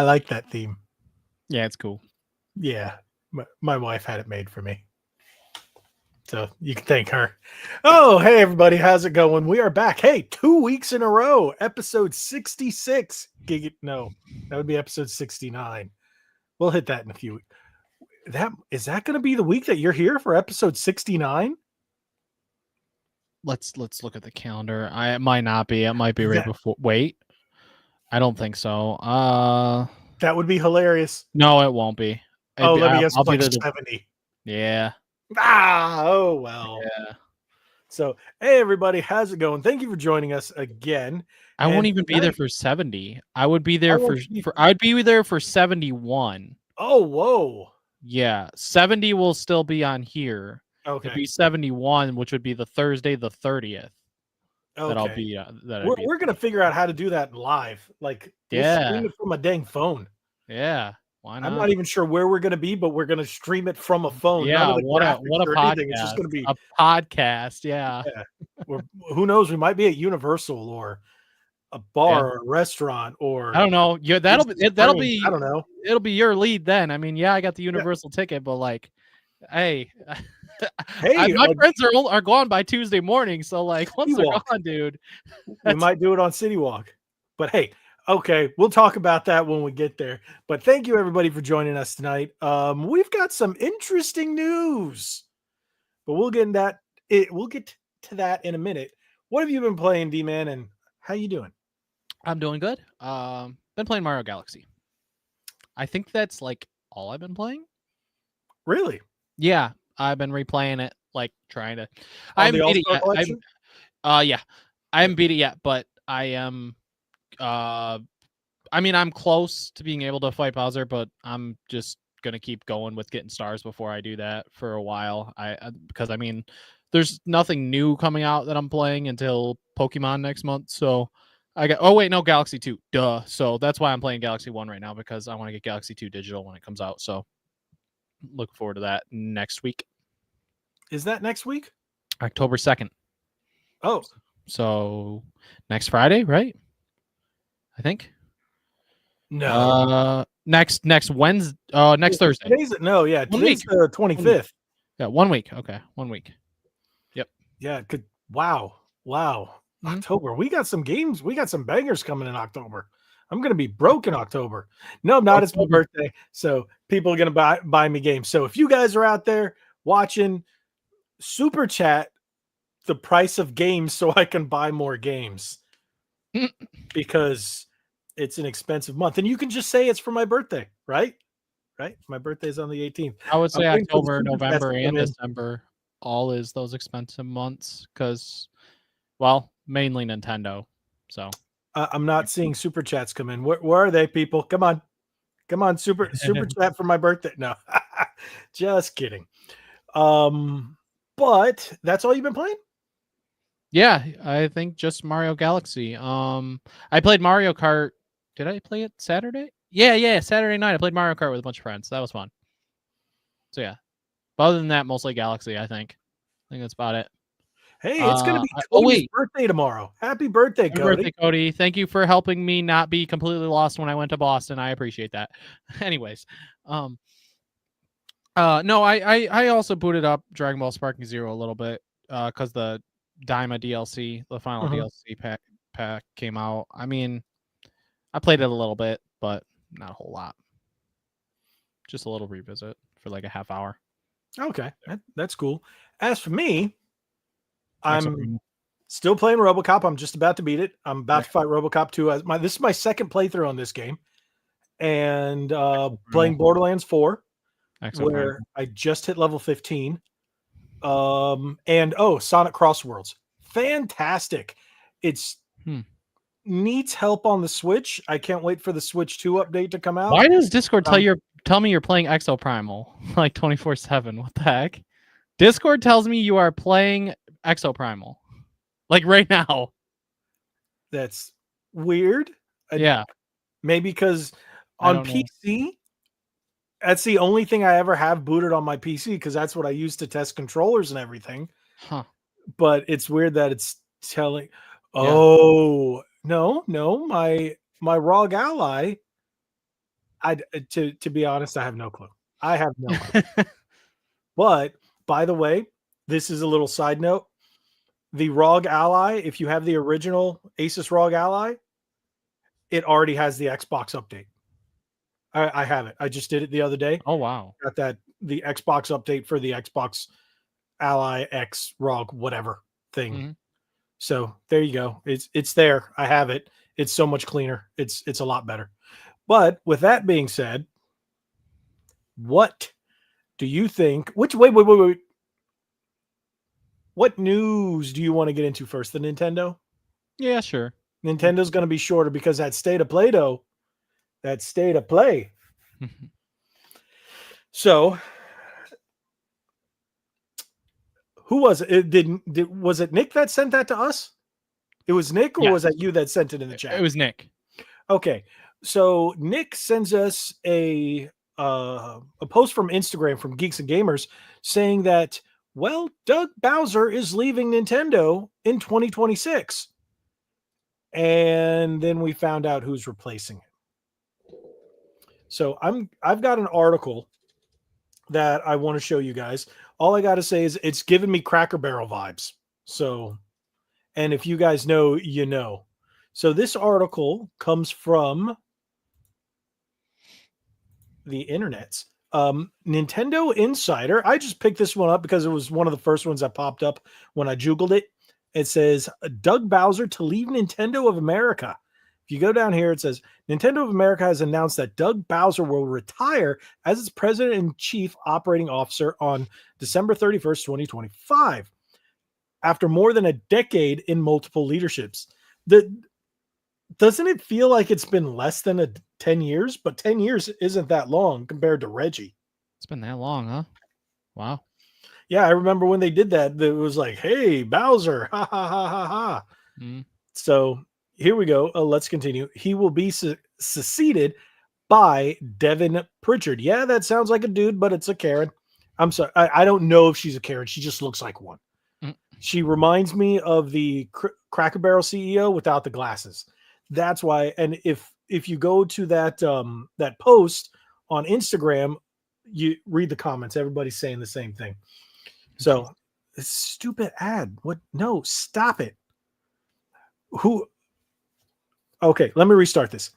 I like that theme. Yeah, it's cool. Yeah, my wife had it made for me. So you can thank her. Oh, hey, everybody. How's it going? We are back. Hey, 2 weeks in a row. Episode 66. No, that would be episode 69. We'll hit that in a few weeks. Is that going to be the week that you're here for episode 69? Let's look at the calendar. It might not be. It might be right before. Wait, I don't think so. That would be hilarious. No, it won't be. Let me guess. I'll like 70. Yeah. Oh well. Yeah. So, hey everybody, how's it going? Thank you for joining us again. I won't even be there for 70. I would be there I'd be there for 71. Oh, whoa. Yeah, 70 will still be on here. Okay. It'd be 71, which would be the Thursday the 30th. Okay. That I'll be we're gonna figure out how to do that live. Like, stream it from a dang phone. Yeah. Why not? I'm not even sure where we're going to be, but we're going to stream it from a phone. Yeah, what a podcast. It's just going to be a podcast. Yeah. Who knows? We might be at Universal or a bar or a restaurant or I don't know. Yeah, that'll be I don't know. It'll be your lead then. I mean, yeah, I got the Universal ticket, but like, hey, my friends are gone by Tuesday morning, so like, once they're gone, dude, we might do it on City Walk. But hey. Okay, we'll talk about that when we get there. But thank you, everybody, for joining us tonight. We've got some interesting news, but we'll get to that in a minute. What have you been playing, D-Man, and how you doing? I'm doing good. Been playing Mario Galaxy. I think that's like all I've been playing. Really? Yeah, I've been replaying it, like trying to. I haven't beat it yet. I haven't beat it yet, but I am. I mean, I'm close to being able to fight Bowser, but I'm just gonna keep going with getting stars before I do that for a while. Because I mean, there's nothing new coming out that I'm playing until Pokemon next month. So Galaxy 2. Duh. So that's why I'm playing Galaxy 1 right now, because I want to get Galaxy 2 digital when it comes out. So looking forward to that next week. Is that next week? October 2nd. Oh. So next Friday, right? I think. No. Next Wednesday. Next Thursday. Today's the 25th. Yeah, 1 week. Okay, 1 week. Yep. Yeah. Wow. Mm-hmm. October. We got some games. We got some bangers coming in October. I'm gonna be broke in October. No, I'm not. It's my birthday, so people are gonna buy me games. So if you guys are out there watching, super chat the price of games so I can buy more games. Because it's an expensive month, and you can just say it's for my birthday, right? My birthday's on the 18th. I would say October, November, and December all is those expensive months because, well, mainly Nintendo. So I'm not seeing super chats come in. Where are they, people? Come on, super chat for my birthday. No, just kidding. But that's all you've been playing? Yeah, I think just Mario Galaxy. I played Mario Kart. Did I play it Saturday? Yeah, Saturday night. I played Mario Kart with a bunch of friends. That was fun. So yeah. But other than that, mostly Galaxy, I think. I think that's about it. Hey, it's going to be Cody's birthday tomorrow. Happy birthday, Cody. Happy birthday, Cody. Thank you for helping me not be completely lost when I went to Boston. I appreciate that. Anyways, no, I also booted up Dragon Ball Sparking Zero a little bit because the Daima DLC, the final DLC pack came out. I mean, I played it a little bit, but not a whole lot. Just a little revisit for like a half hour. Okay, that's cool. As for me, I'm still playing RoboCop. I'm just about to beat it. I'm about to fight RoboCop 2. This is my second playthrough on this game, and playing Borderlands 4, where I just hit level 15. And Sonic Crossworlds, fantastic. It's needs help on the Switch. I can't wait for the Switch 2 update to come out. Why does Discord tell me you're playing Exoprimal like 24/7? What the heck? Discord tells me you are playing Exoprimal like right now. That's weird. Yeah, maybe because on PC, that's the only thing I ever have booted on my PC because that's what I use to test controllers and everything. Huh. But it's weird that it's telling. Oh no, my ROG Ally To be honest, I have no clue. I have no clue. But by the way, this is a little side note. The ROG Ally, if you have the original Asus ROG Ally, it already has the Xbox update. I have it. I just did it the other day. Oh wow! Got the Xbox update for the Xbox Ally X ROG whatever thing. Mm-hmm. So there you go. It's there. I have it. It's so much cleaner. It's a lot better. But with that being said, what do you think? Wait. What news do you want to get into first? The Nintendo? Yeah, sure. Nintendo's going to be shorter because that state of play, though. That state of play. So, who was it? Was it Nick that sent that to us? It was Nick, or was that you that sent it in the chat? It was Nick. Okay, so Nick sends us a post from Instagram from Geeks and Gamers saying that, well, Doug Bowser is leaving Nintendo in 2026. And then we found out who's replacing it. So I've got an article that I want to show you guys. All I got to say is it's giving me Cracker Barrel vibes. So, and if you guys know, you know. So this article comes from the internets. Nintendo Insider. I just picked this one up because it was one of the first ones that popped up when I Googled it. It says Doug Bowser to leave Nintendo of America. If you go down here, it says Nintendo of America has announced that Doug Bowser will retire as its president and chief operating officer on December 31st, 2025, after more than a decade in multiple leaderships. Doesn't it feel like it's been less than 10 years? But 10 years isn't that long compared to Reggie. It's been that long, huh? Wow. Yeah, I remember when they did that. It was like, hey, Bowser. Ha, ha, ha, ha, ha. Mm. So here we go. Let's continue. He will be succeeded by Devin Pritchard. Yeah, that sounds like a dude, but it's a Karen. I'm sorry. I don't know if she's a Karen. She just looks like one. Mm. She reminds me of the Cracker Barrel CEO without the glasses. That's why. And if you go to that that post on Instagram, you read the comments. Everybody's saying the same thing. So, it's stupid ad. What? No, stop it. Okay, let me restart this.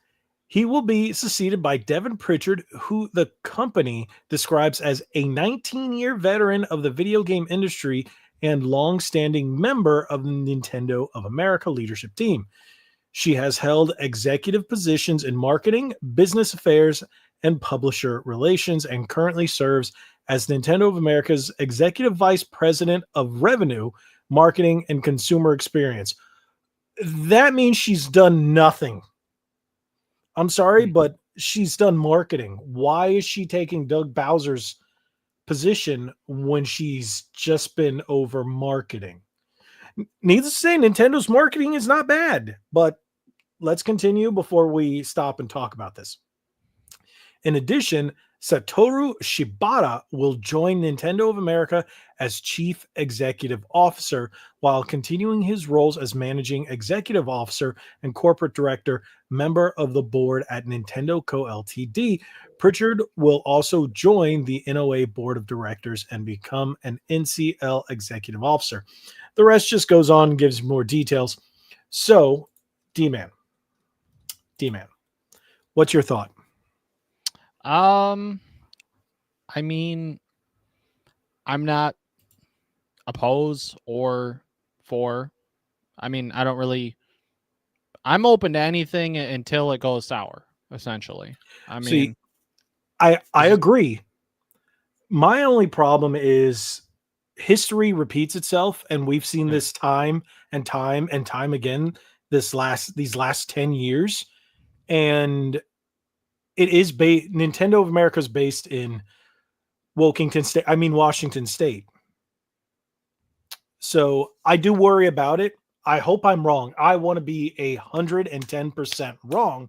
He will be succeeded by Devin Pritchard, who the company describes as a 19-year veteran of the video game industry and long-standing member of the Nintendo of America leadership team. She has held executive positions in marketing, business affairs, and publisher relations, and currently serves as Nintendo of America's Executive Vice President of Revenue, Marketing, and Consumer Experience. That means she's done nothing. I'm sorry, but she's done marketing. Why is she taking Doug Bowser's position when she's just been over marketing? Needless to say, Nintendo's marketing is not bad, but let's continue before we stop and talk about this. In addition, Satoru Shibata will join Nintendo of America as Chief Executive Officer while continuing his roles as Managing Executive Officer and Corporate Director, member of the board at Nintendo Co. Ltd. Pritchard will also join the NOA Board of Directors and become an NCL Executive Officer. The rest just goes on and gives more details. So, D-Man, what's your thought? I mean, I'm not opposed or for. I mean, I'm open to anything until it goes sour, essentially. I mean, see, I agree. My only problem is history repeats itself, and we've seen this time and time and time again these last 10 years. And it is Nintendo of America is based in Washington State. So I do worry about it. I hope I'm wrong. I want to be 110% wrong,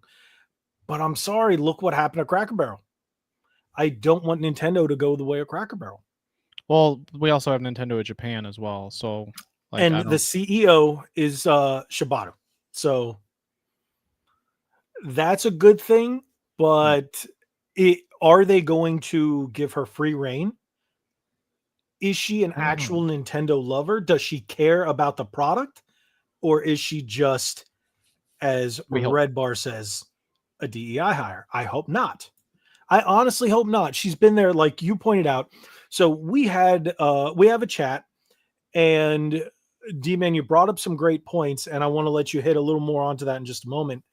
but I'm sorry. Look what happened to Cracker Barrel. I don't want Nintendo to go the way of Cracker Barrel. Well, we also have Nintendo of Japan as well. So, and the CEO is Shibata. So that's a good thing. But Are they going to give her free reign? Is she an I don't actual know. Nintendo lover? Does she care about the product? Or is she just, as We hope. Red Bar says, a DEI hire? I hope not. I honestly hope not. She's been there, like you pointed out. So we have a chat, and D-Man, you brought up some great points, and I want to let you hit a little more onto that in just a moment.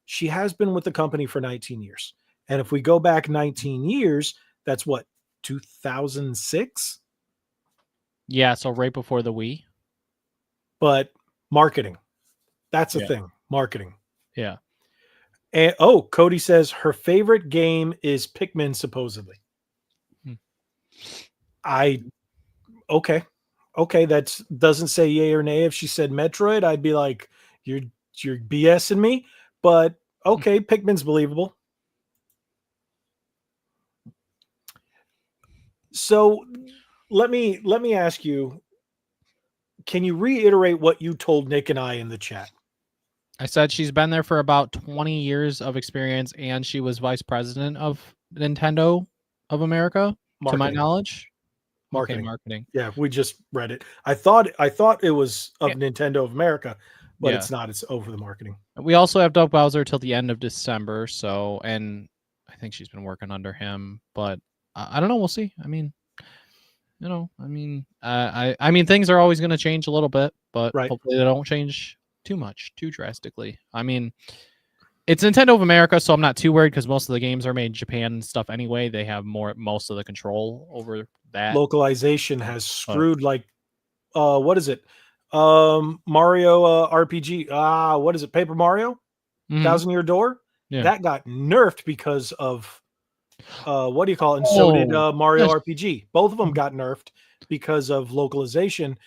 She has been with the company for 19 years. And if we go back 19 years, that's what, 2006? Yeah, so right before the Wii. But marketing, that's a Yeah. thing. Marketing. Yeah. And Cody says her favorite game is Pikmin, supposedly. Okay. That doesn't say yay or nay. If she said Metroid, I'd be like, you're BSing me. But okay, Pikmin's believable. So let me ask you, can you reiterate what you told Nick and I in the chat? I said she's been there for about 20 years of experience, and she was vice president of Nintendo of America, to my knowledge. Marketing. Okay, marketing. Yeah, we just read it. I thought it was of Nintendo of America, but it's not. It's over the marketing. We also have Doug Bowser till the end of December, so, and I think she's been working under him, but I don't know. We'll see. I mean, I mean, things are always going to change a little bit, but hopefully they don't change too drastically. I mean, it's Nintendo of America, so I'm not too worried because most of the games are made in Japan and stuff anyway. They have most of the control over that. Localization has screwed what is it? Mario RPG. What is it? Paper Mario? Thousand Year Door? Yeah. That got nerfed because of what do you call it? And so did Mario RPG. Both of them got nerfed because of localization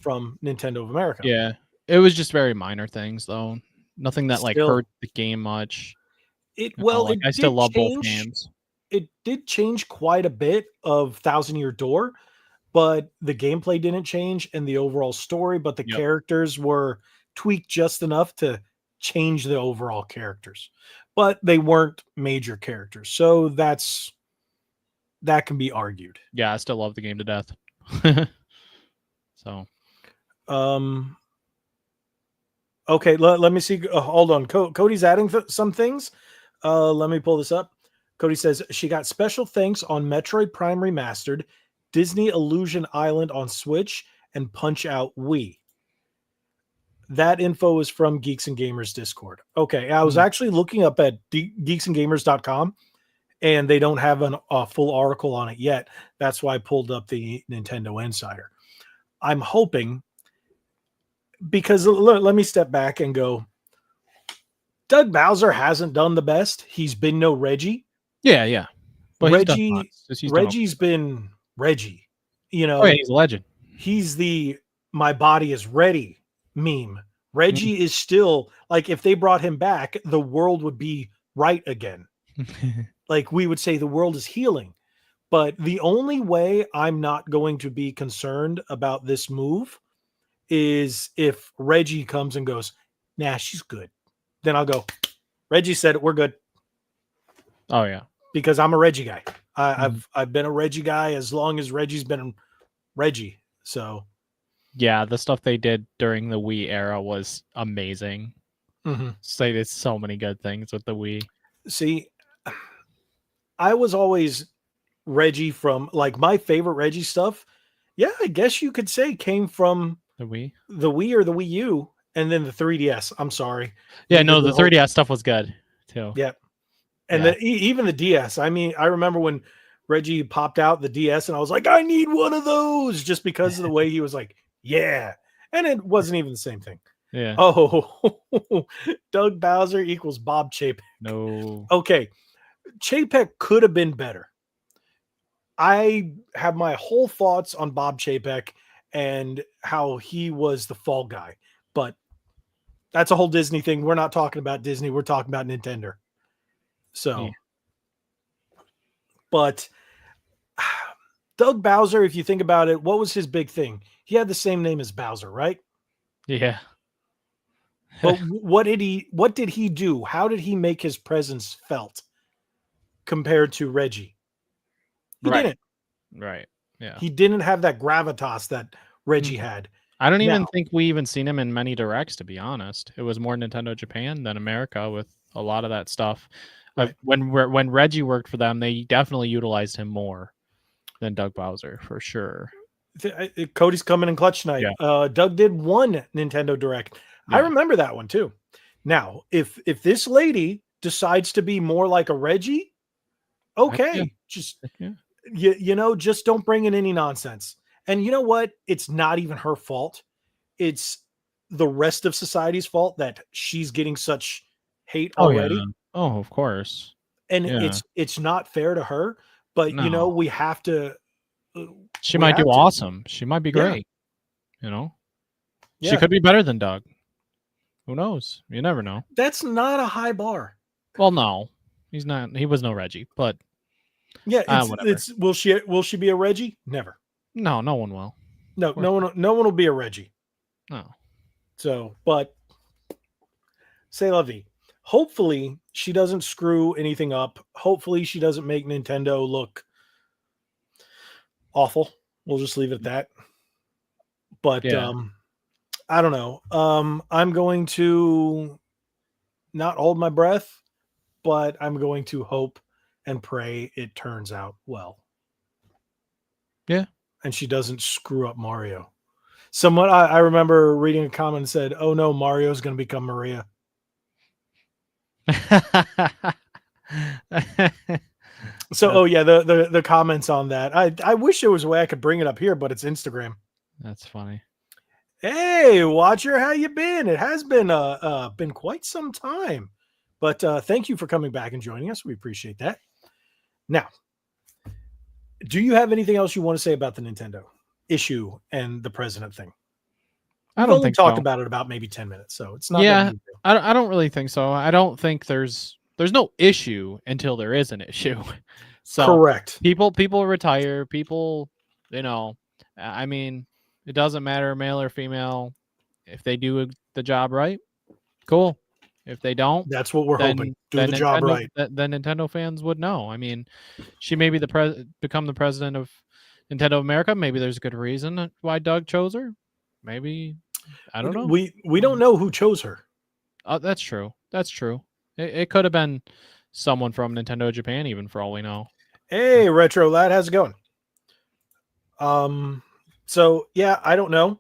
from Nintendo of America. Yeah. It was just very minor things though. Nothing that hurt the game much. I still love both games. It did change quite a bit of Thousand Year Door, but the gameplay didn't change and the overall story, but the characters were tweaked just enough to change the overall characters, but they weren't major characters. So that can be argued. Yeah, I still love the game to death. So, okay, let me see. Hold on. Cody's adding some things. Let me pull this up. Cody says she got special thanks on Metroid Prime Remastered, Disney Illusion Island on Switch, and Punch-Out Wii. That info is from Geeks and Gamers Discord. Okay, I was actually looking up at geeksandgamers.com, and they don't have a full article on it yet. That's why I pulled up the Nintendo Insider. I'm hoping, because let me step back and go, Doug Bowser hasn't done the best. He's been no Reggie. Yeah. But Reggie's been Reggie. he's a legend. He's the "my body is ready" meme. Reggie is still, like, if they brought him back, the world would be right again. Like, we would say the world is healing. But the only way I'm not going to be concerned about this move is if Reggie comes and goes, nah, she's good. Then I'll go, Reggie said it, we're good. Oh, yeah. Because I'm a Reggie guy. I've been a Reggie guy as long as Reggie's been Reggie. So yeah, the stuff they did during the Wii era was amazing. So they did so many good things with the Wii. See, I was always Reggie from, like, my favorite Reggie stuff. Yeah, I guess you could say came from the Wii or the Wii U, and then the 3DS. I'm sorry. Yeah, no, the 3DS stuff was good too. Yeah. And even the DS. I mean, I remember when Reggie popped out the DS and I was like, I need one of those, just because of the way he was like, yeah. And it wasn't even the same thing. Yeah. Oh, Doug Bowser equals Bob Chapek. No. Okay. Chapek could have been better. I have my whole thoughts on Bob Chapek and how he was the fall guy, but that's a whole Disney thing. We're not talking about Disney. We're talking about Nintendo. So, but Doug Bowser, if you think about it, what was his big thing? He had the same name as Bowser, right? Yeah. But what did he do? How did he make his presence felt? compared to Reggie. He Right. didn't. Right. Yeah. He didn't have that gravitas that Reggie had. I don't even Now- think we even seen him in many directs, to be honest. It was more Nintendo Japan than America with a lot of that stuff. Right. When Reggie worked for them, they definitely utilized him more than Doug Bowser, for sure. Cody's coming in clutch tonight. Yeah. Doug did one Nintendo Direct. I Yeah. remember that one too. Now, if this lady decides to be more like a Reggie, okay, just just don't bring in any nonsense. And you know what? It's not even her fault. It's the rest of society's fault that she's getting such hate already. Yeah. Oh, of course. And it's not fair to her. But No. we have to. She might do awesome. She might be great. She could be better than Doug. Who knows? You never know. That's not a high bar. Well, no, he's not. He was no Reggie, but yeah, it's will she be a Reggie? Never. No one will. No one will be a Reggie. No. So, but c'est la vie. Hopefully she doesn't screw anything up. Hopefully she doesn't make Nintendo look awful. We'll just leave it at that. But I don't know. I'm going to not hold my breath, but I'm going to hope and pray it turns out well. Yeah. And she doesn't screw up Mario. Someone I remember reading a comment and said, "Oh no, Mario's going to become Maria." So, the comments on that. I wish there was a way I could bring it up here, but it's Instagram. That's funny. Hey, Watcher, how you been? It has been quite some time, but thank you for coming back and joining us. We appreciate that. Now, do you have anything else you want to say about the Nintendo issue and the president thing? I don't think talked about it about maybe 10 minutes, so it's not. Yeah, I don't really think so. I don't think there's no issue until there is an issue. So correct. People retire. People, I mean, it doesn't matter male or female. If they do the job right, cool. If they don't, that's what we're hoping. Do the job right. Then Nintendo fans would know. I mean, she may be become the president of Nintendo America. Maybe there's a good reason why Doug chose her. Maybe I don't know. We don't know who chose her. That's true. That's true. It could have been someone from Nintendo Japan, even for all we know. Hey, Retro Lad, how's it going? So yeah, I don't know.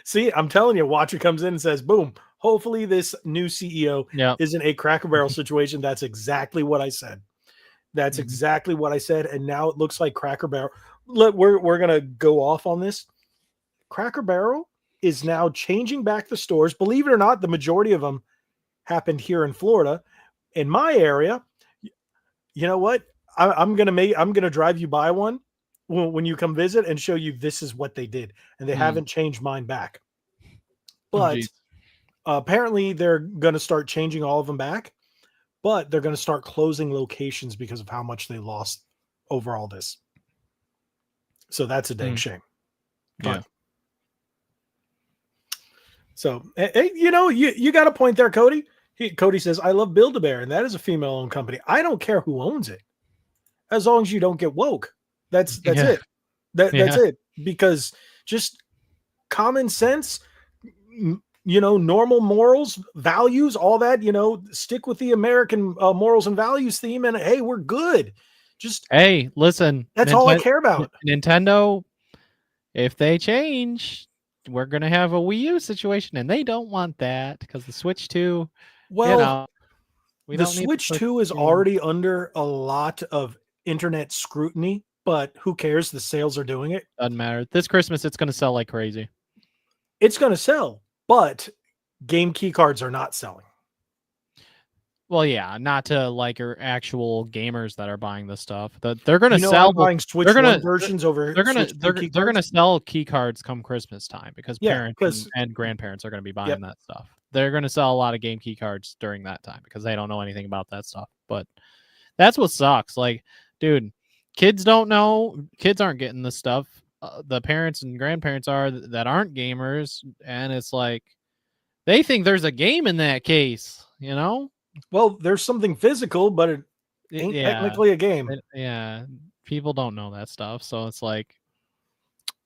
See, I'm telling you, Watcher comes in and says, boom, hopefully this new CEO isn't a Cracker Barrel situation. That's exactly what I said. That's exactly what I said. And now it looks like Cracker Barrel. Look, we're going to go off on this. Cracker Barrel is now changing back the stores. Believe it or not, the majority of them happened here in Florida. In my area, you know what? I'm gonna drive you by one when you come visit and show you this is what they did, and they haven't changed mine back. But apparently they're gonna start changing all of them back, but they're gonna start closing locations because of how much they lost over all this. So that's a dang shame. Yeah. So you got a point there, Cody. Cody says, I love Build-A-Bear, and that is a female-owned company. I don't care who owns it, as long as you don't get woke. That's it. That's it. Because just common sense, normal morals, values, all that, stick with the American morals and values theme, and hey, we're good. Just hey, listen. That's all I care about. Nintendo, if they change, we're gonna have a Wii U situation, and they don't want that because the Switch 2. Well, the Switch 2 is already under a lot of internet scrutiny, but who cares? The sales are doing it. Doesn't matter. This Christmas, it's going to sell like crazy. It's going to sell, but game key cards are not selling. Well, yeah, not to like your actual gamers that are buying this stuff. They're going to sell buying Switch versions over. They're going to sell key cards come Christmas time because parents and grandparents are going to be buying that stuff. They're going to sell a lot of game key cards during that time because they don't know anything about that stuff. But that's what sucks. Like, dude, kids don't know. Kids aren't getting this stuff. The parents and grandparents that aren't gamers, and it's like they think there's a game in that case. Well, there's something physical, but ain't technically a game. Yeah, people don't know that stuff, so it's like,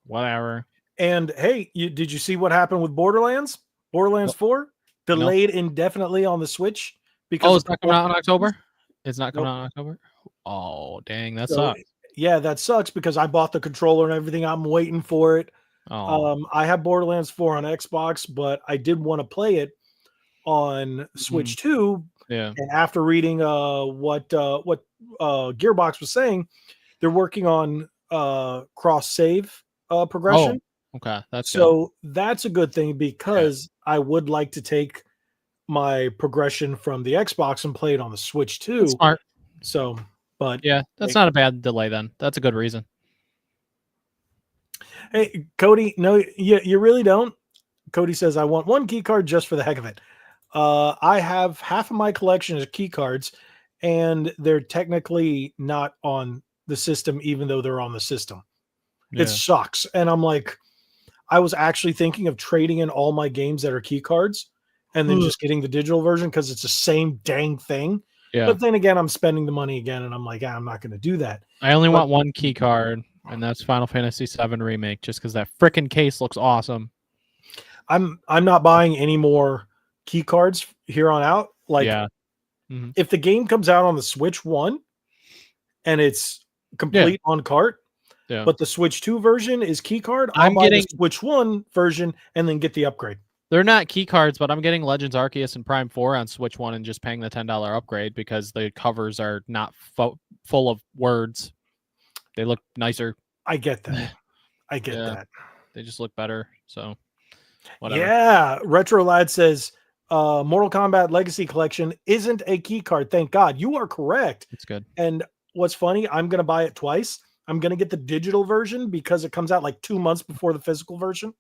whatever. And hey, did you see what happened with Borderlands? Borderlands 4 delayed indefinitely on the Switch because it's not coming out in October. It's not coming Nope. out in October. Oh, dang, that So, sucks. yeah, that sucks because I bought the controller and everything. I'm waiting for it. Oh, I have Borderlands 4 on Xbox, but I did want to play it on Switch 2. yeah. And after reading what Gearbox was saying, they're working on cross save progression. Okay, that's good. So that's a good thing because I would like to take my progression from the Xbox and play it on the Switch too. That's smart. So, but Yeah, that's not a bad delay then. That's a good reason. hey, Cody, no, you really don't. Cody says, I want one key card just for the heck of it. I have half of my collection is key cards, and they're technically not on the system, even though they're on the system. Yeah. It sucks. And I'm like, I was actually thinking of trading in all my games that are key cards and then just getting the digital version because it's the same dang thing. Yeah. But then again, I'm spending the money again, and I'm like, I'm not going to do that. I only want one key card, and that's Final Fantasy VII Remake, just because that freaking case looks awesome. I'm not buying any more key cards here on out. Like, if the game comes out on the Switch 1 and it's complete on cart, but the Switch 2 version is key card, I'll buy the Switch 1 version and then get the upgrade. They're not key cards, but I'm getting Legends Arceus and Prime 4 on Switch 1 and just paying the $10 upgrade because the covers are not full of words. They look nicer. I get that. I get that. They just look better. So, whatever. Yeah. Retro Lad says, Mortal Kombat Legacy Collection isn't a key card. Thank God. You are correct. It's good. And what's funny, I'm going to buy it twice. I'm going to get the digital version because it comes out like 2 months before the physical version.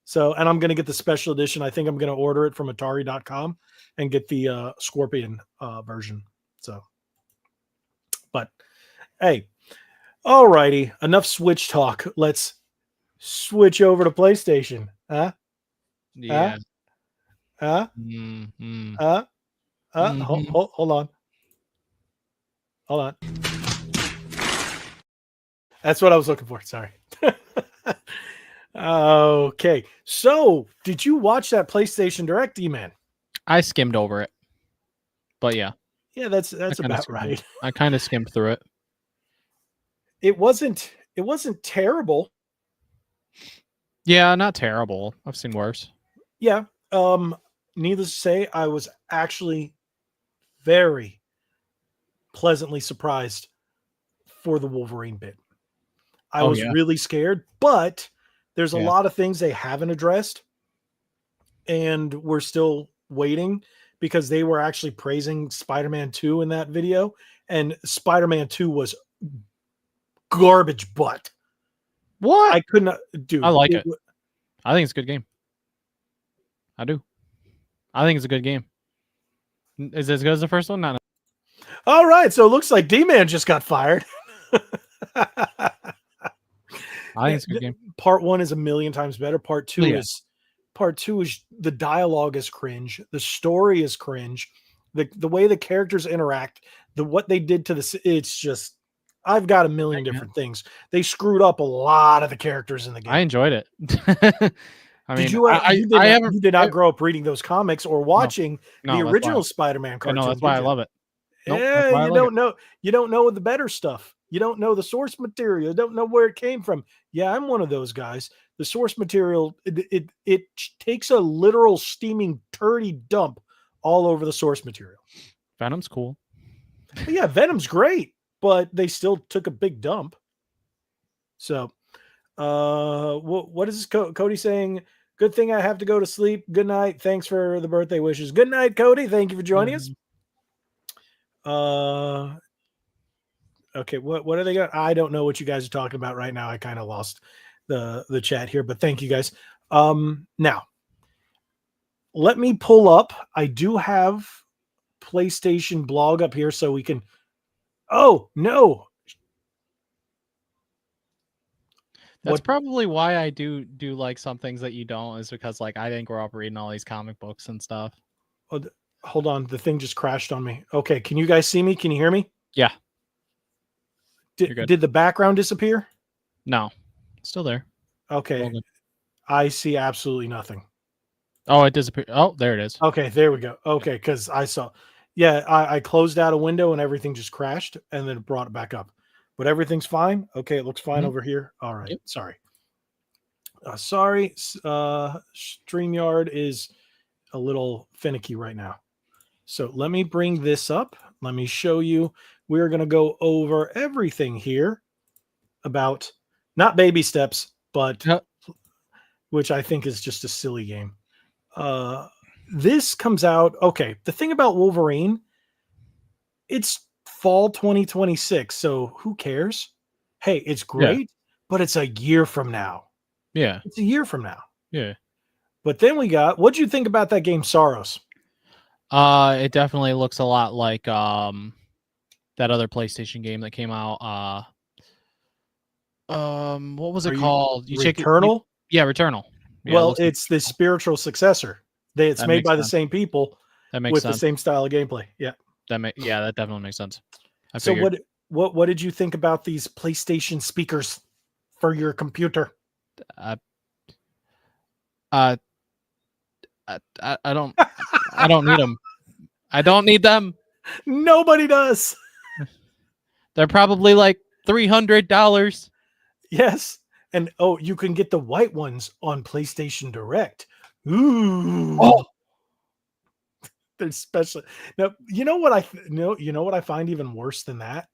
So, and I'm going to get the special edition. I think I'm going to order it from Atari.com and get the Scorpion version. So, but hey, all righty. Enough Switch talk. Let's switch over to PlayStation. Huh? Yeah. Huh? Hold on. Hold on. That's what I was looking for. Sorry. Okay. So, did you watch that PlayStation Direct, D-Man? I skimmed over it. But yeah. Yeah, that's about right. I kind of skimmed through it. It wasn't terrible. Yeah, not terrible. I've seen worse. Yeah. Needless to say, I was actually very pleasantly surprised for the Wolverine bit. I was really scared, but there's a lot of things they haven't addressed, and we're still waiting because they were actually praising Spider-Man 2 in that video, and Spider-Man 2 was garbage butt. What? I could not do. I like it. I think it's a good game. I do. I think it's a good game. Is it as good as the first one? Not. All right, so it looks like D-Man just got fired. I think it's a good game. Part 1 is a million times better. Part 2 is the dialogue is cringe. The story is cringe. The way the characters interact, what they did to it's just, I've got a million different things. They screwed up a lot of the characters in the game. I enjoyed it. I mean, you did not grow up reading those comics or watching the original Spider-Man cartoon. No, that's why I love it. Yeah, you don't know the better stuff. You don't know the source material. You don't know where it came from. Yeah, I'm one of those guys. The source material, it takes a literal steaming turdy dump all over the source material. Venom's cool. But yeah, Venom's great, but they still took a big dump. So, what is this, Cody saying? Good thing I have to go to sleep. Good night. Thanks for the birthday wishes. Good night, Cody. Thank you for joining us. Okay, what are they got? I don't know what you guys are talking about right now. I kind of lost the chat here, but thank you guys. Now let me pull up. I do have PlayStation blog up here so we can. Oh no. That's probably why I do like some things that you don't, is because like I didn't grow up reading all these comic books and stuff. Hold on. The thing just crashed on me. Okay. Can you guys see me? Can you hear me? Yeah. Did the background disappear? No. It's still there. Okay. I see absolutely nothing. Oh, it disappeared. Oh, there it is. Okay. There we go. Okay. Because I saw, I closed out a window and everything just crashed and then brought it back up. But everything's fine. Okay. It looks fine over here. All right. Yep. Sorry. StreamYard is a little finicky right now. So let me bring this up. Let me show you. We're going to go over everything here about not baby steps, but which I think is just a silly game. This comes out. Okay. The thing about Wolverine, it's fall 2026. So who cares? Hey, it's great, but it's a year from now. Yeah. It's a year from now. Yeah. But then what'd you think about that game, Saros? It definitely looks a lot like that other PlayStation game that came out. What was it called? Returnal? Returnal. Yeah, well, it's the spiritual successor. It's made by the same people with the same style of gameplay. Yeah. That definitely makes sense. So what did you think about these PlayStation speakers for your computer? I don't need them. I don't need them. Nobody does. They're probably like $300. Yes. And you can get the white ones on PlayStation Direct. Ooh. Oh. They're special. Now, you know what I find even worse than that?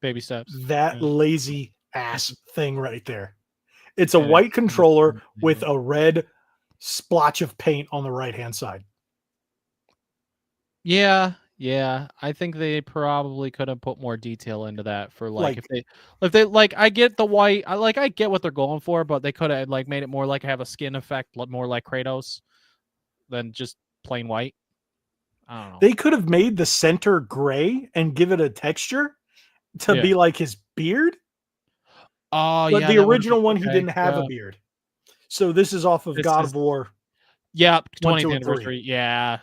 Baby steps. That lazy ass thing right there. It's a white controller with a red splotch of paint on the right-hand side. Yeah. I think they probably could have put more detail into that for if they I get the white, I get what they're going for, but they could have made it more like have a skin effect, more like Kratos than just plain white. I don't know. They could have made the center gray and give it a texture to be like his beard. Oh, but the original one, he didn't have a beard. So this is off of God of War. Yeah, 20th anniversary. Yeah.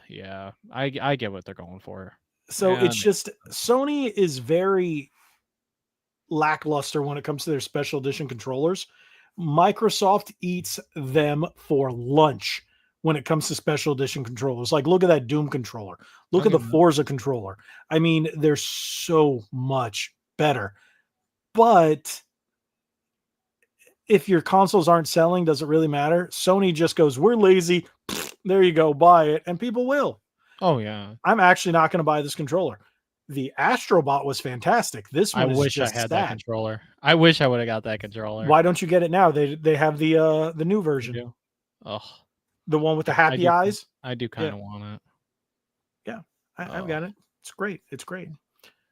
I get what they're going for. So it's just Sony is very lackluster when it comes to their special edition controllers. Microsoft eats them for lunch when it comes to special edition controllers. Like, look at that Doom controller. Look at the Forza controller. I mean, they're so much better. But if your consoles aren't selling, does it really matter? Sony just goes, we're lazy. There you go, buy it. And people will. Oh, yeah. I'm actually not going to buy this controller. The Astrobot was fantastic. This one is just I had that controller. I wish I would have got that controller. Why don't you get it now? They have the new version. Oh, the one with the happy eyes. I do kind of want it. Yeah, I've got it. It's great. It's great.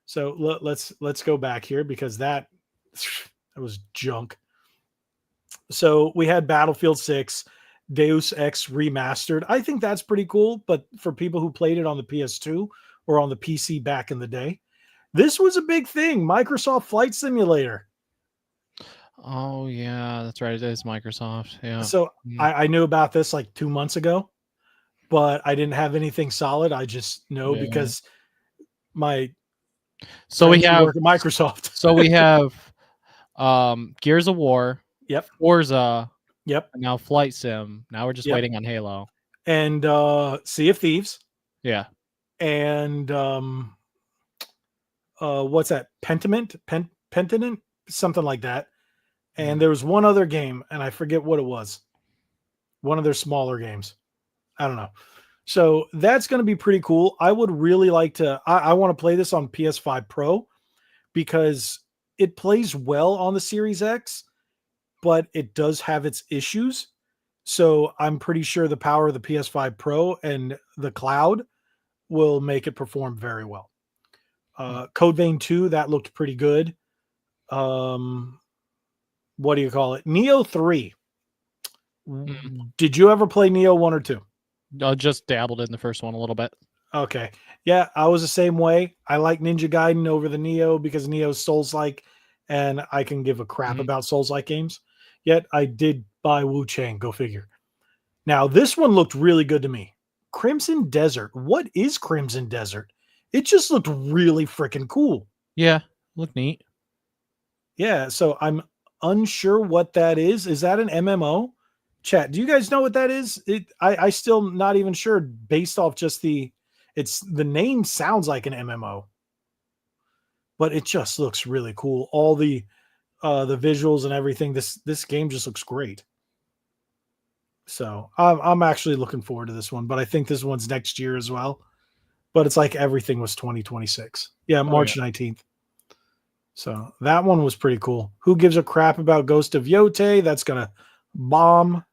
So let's go back here because that was junk. So we had Battlefield 6, Deus Ex Remastered. I think that's pretty cool, but for people who played it on the PS2 or on the PC back in the day, this was a big thing. Microsoft Flight Simulator. Oh, yeah, that's right. It is Microsoft. Yeah. So I knew about this like 2 months ago, but I didn't have anything solid. I just know because my we have Microsoft. So we have Gears of War. Yep. Forza. Yep. And now Flight Sim. Now we're just waiting on Halo. And Sea of Thieves. Yeah. And what's that? Pentiment? Something like that. And there was one other game, and I forget what it was. One of their smaller games. I don't know. So that's going to be pretty cool. I would really like to. I want to play this on PS5 Pro because it plays well on the Series X, but it does have its issues. So I'm pretty sure the power of the PS5 Pro and the cloud will make it perform very well. Code Vein 2, that looked pretty good. What do you call it? Neo 3. Did you ever play Neo 1 or 2? I just dabbled in the first one a little bit. Okay. Yeah, I was the same way. I like Ninja Gaiden over the Neo because Neo's Souls-like, and I can give a crap about Souls-like games. Yet I did buy Wu Chang. Go figure. Now, this one looked really good to me. Crimson Desert. What is Crimson Desert? It just looked really freaking cool. Yeah, look neat. Yeah, so I'm unsure what that is. Is that an MMO? Chat, do you guys know what that is? I still not even sure based off just the name sounds like an MMO. But it just looks really cool. All the visuals and everything. This game just looks great. So I'm actually looking forward to this one, but I think this one's next year as well. But it's like everything was 2026. Yeah, March 19th. So that one was pretty cool. Who gives a crap about Ghost of Yote? That's gonna bomb.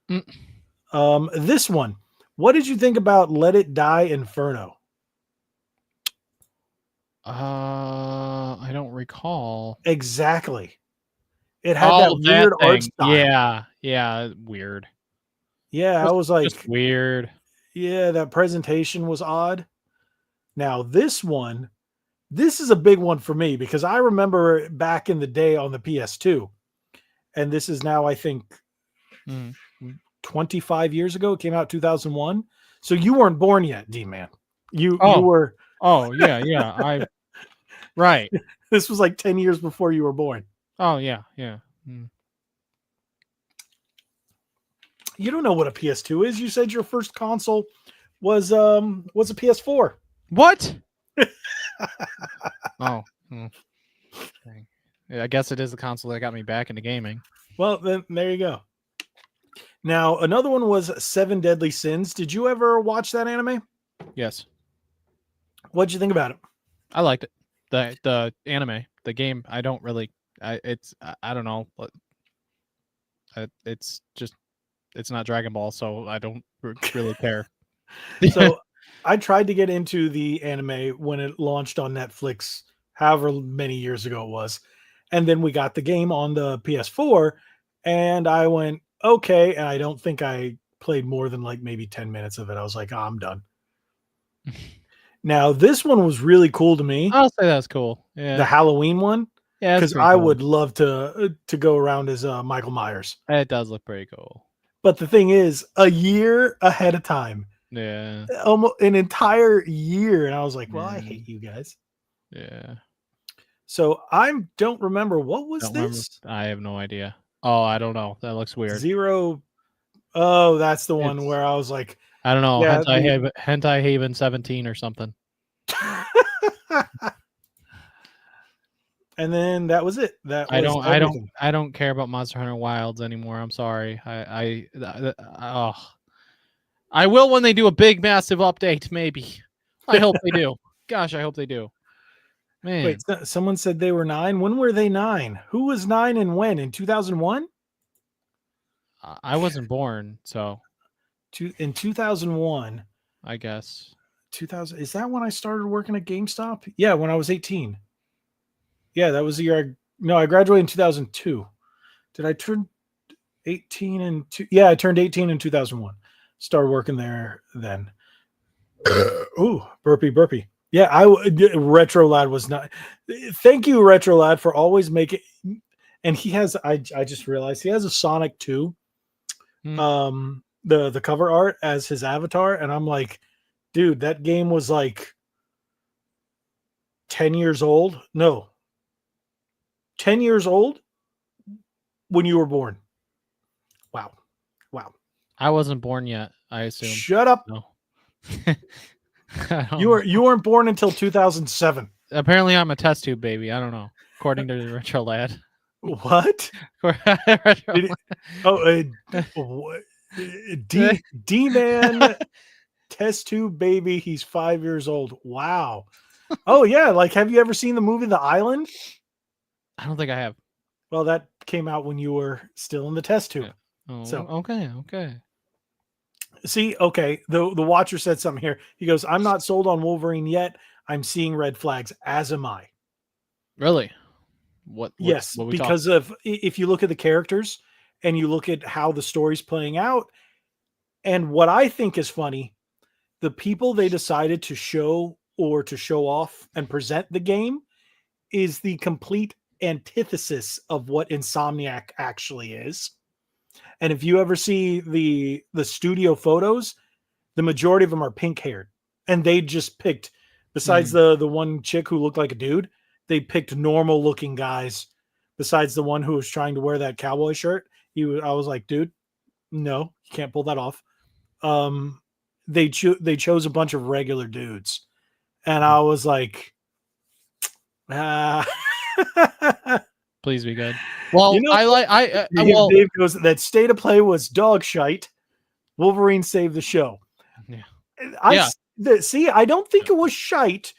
This one. What did you think about Let It Die Inferno? I don't recall. Exactly. It had that weird art style. Yeah, weird. Yeah, I was like, just weird. Yeah, that presentation was odd. Now, this one, this is a big one for me because I remember back in the day on the PS2, and this is now, I think, 25 years ago. It came out 2001. So you weren't born yet, D-Man. You were. Oh, yeah. Right. This was like 10 years before you were born. Oh, yeah. You don't know what a PS2 is. You said your first console was a PS4. What? Oh. Yeah, I guess it is the console that got me back into gaming. Well, then there you go. Now, another one was Seven Deadly Sins. Did you ever watch that anime? Yes. What'd you think about it? I liked it. The anime, the game, I don't really. I don't know. It's not Dragon Ball, so I don't really care. So I tried to get into the anime when it launched on Netflix, however many years ago it was. And then we got the game on the PS4 and I went, okay. And I don't think I played more than like maybe 10 minutes of it. I was like, oh, I'm done. Now, this one was really cool to me. I'll say that's cool. Yeah. The Halloween one. Yeah. Because I would love to go around as Michael Myers. It does look pretty cool. But the thing is, a year ahead of time. Yeah. Almost an entire year. And I was like, well, I hate you guys. Yeah. So I don't remember. What was this? I have no idea. Oh, I don't know. That looks weird. Zero. Oh, that's the one where I was like, I don't know. Yeah, Hentai Haven 17 or something. And then that was it. I don't care about Monster Hunter Wilds anymore. I'm sorry. I will when they do a big massive update, maybe. I hope they do. Gosh, I hope they do. Man. Wait, someone said they were 9. When were they 9? Who was 9 and when? In 2001? I wasn't born, so in 2001, I guess. 2000 is that when I started working at GameStop? Yeah, when I was 18. Yeah, that was the year. I graduated in 2002. Did I turn 18 in Yeah, I turned 18 in 2001. Started working there then. Ooh, burpee. Yeah, Retro Lad was not. Thank you, Retro Lad, for always making. And he has. I just realized he has a Sonic 2. The cover art as his avatar, and I'm like, dude, that game was like 10 years old. No. 10 years old when you were born. Wow. I wasn't born yet, I assume. Shut up. No. You weren't born until 2007. Apparently I'm a test tube baby. I don't know. According to the Retro Lad. What? D-Man test tube baby. He's 5 years old. Wow. Oh yeah. Like, have you ever seen the movie The Island? I don't think I have. Well, that came out when you were still in the test tube. Yeah. Oh, so okay. See, okay. The watcher said something here. He goes, I'm not sold on Wolverine yet. I'm seeing red flags, as am I. Really? Yes, because of if you look at the characters and you look at how the story's playing out, and what I think is funny, the people they decided to show off and present the game is the complete antithesis of what Insomniac actually is. And if you ever see the studio photos, the majority of them are pink haired, and they just picked, besides the one chick who looked like a dude, they picked normal looking guys. Besides the one who was trying to wear that cowboy shirt, I was like, dude, no, you can't pull that off. They chose a bunch of regular dudes, and I was like, please be good. Well, Dave goes, that state of play was dog shite. Wolverine saved the show. Yeah. I don't think it was shite,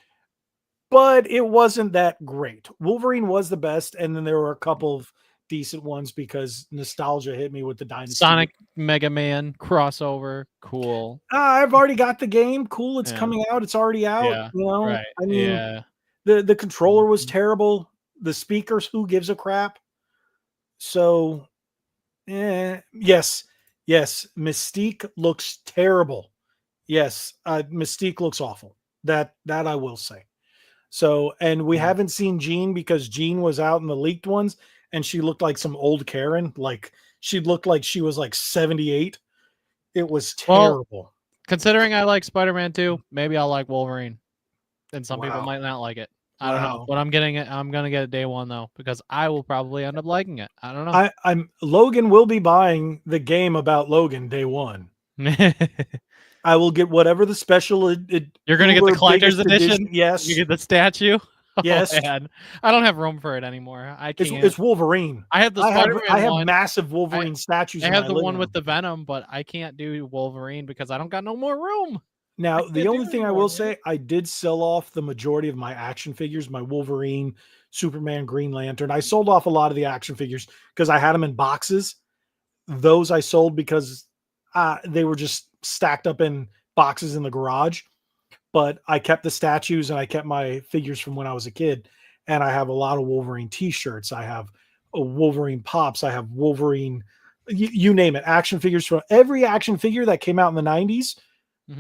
but it wasn't that great. Wolverine was the best, and then there were a couple of decent ones because nostalgia hit me with the Dynasty. Sonic Mega Man crossover, cool. I've already got the game. Cool, it's coming out. It's already out. Yeah, you know, right. I mean, the controller was terrible. The speakers, who gives a crap? So, yes, Mystique looks terrible. Yes, Mystique looks awful. That I will say. So, and we haven't seen Jean because Jean was out in the leaked ones, and she looked like some old Karen. Like she looked like she was like 78. It was terrible. Well, considering I like Spider-Man 2, maybe I'll like Wolverine, and some people might not like it. I don't know, but I'm gonna get it day one though, because I will probably end up liking it. I don't know. Logan will be buying the game about Logan day one. I will get whatever the special. You're gonna get the collector's edition. Yes, you get the statue. Yes, man. I don't have room for it anymore. I can't. It's Wolverine. I have the Spider-Man. I have massive Wolverine statues. I have the one with the Venom, but I can't do Wolverine because I don't got no more room. Now, the only thing I will say, I did sell off the majority of my action figures, my Wolverine, Superman, Green Lantern. I sold off a lot of the action figures because I had them in boxes. Those I sold because they were just stacked up in boxes in the garage. But I kept the statues and I kept my figures from when I was a kid. And I have a lot of Wolverine t-shirts. I have Wolverine pops. I have Wolverine, you name it, action figures. From every action figure that came out in the 90s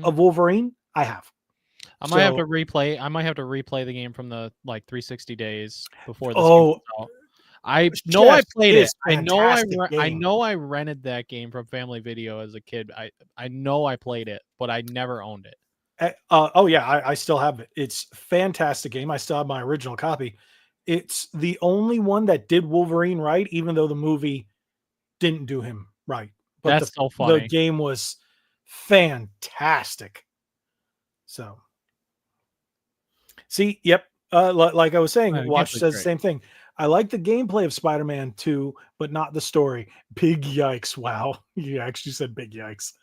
of Wolverine, I have. I might have to replay the game from the 360 days before this game out. I know I played it. I know I rented that game from Family Video as a kid. I know I played it, but I never owned it. I still have it. It's a fantastic game. I still have my original copy. It's the only one that did Wolverine right, even though the movie didn't do him right. But that's so funny. The game was fantastic. So, see, yep. Like I was saying, Watch says the same thing. I like the gameplay of Spider-Man 2, but not the story. Big yikes! Wow, you actually said big yikes.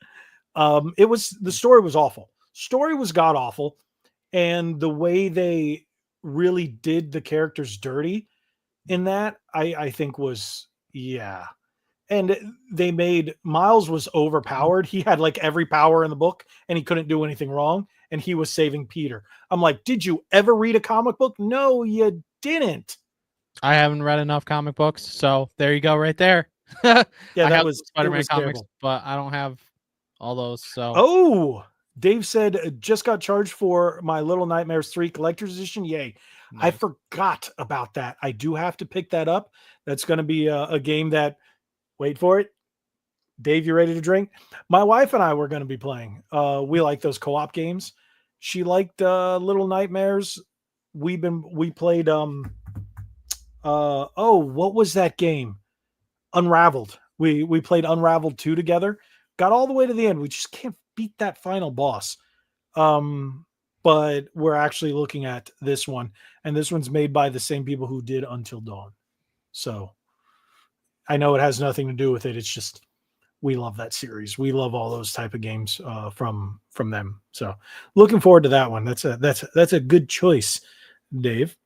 The story was awful. Story was god awful, and the way they really did the characters dirty in that, I think was And they made Miles was overpowered. He had like every power in the book, and he couldn't do anything wrong. And he was saving Peter. I'm like, did you ever read a comic book? No, you didn't. I haven't read enough comic books, so there you go, right there. Yeah, I have Spider-Man comics, but I don't have all those. So Dave said, just got charged for my Little Nightmares 3 collector's edition. Yay. Nice. I forgot about that. I do have to pick that up. That's going to be a game that, wait for it. Dave, you ready to drink? My wife and I were going to be playing. We like those co-op games. She liked Little Nightmares. We played, what was that game? Unraveled. We played Unraveled 2 together. Got all the way to the end. We just can't beat that final boss. But we're actually looking at this one, and this one's made by the same people who did Until Dawn. So I know it has nothing to do with it. It's just we love that series. We love all those type of games from them. So looking forward to that one. That's a good choice, Dave.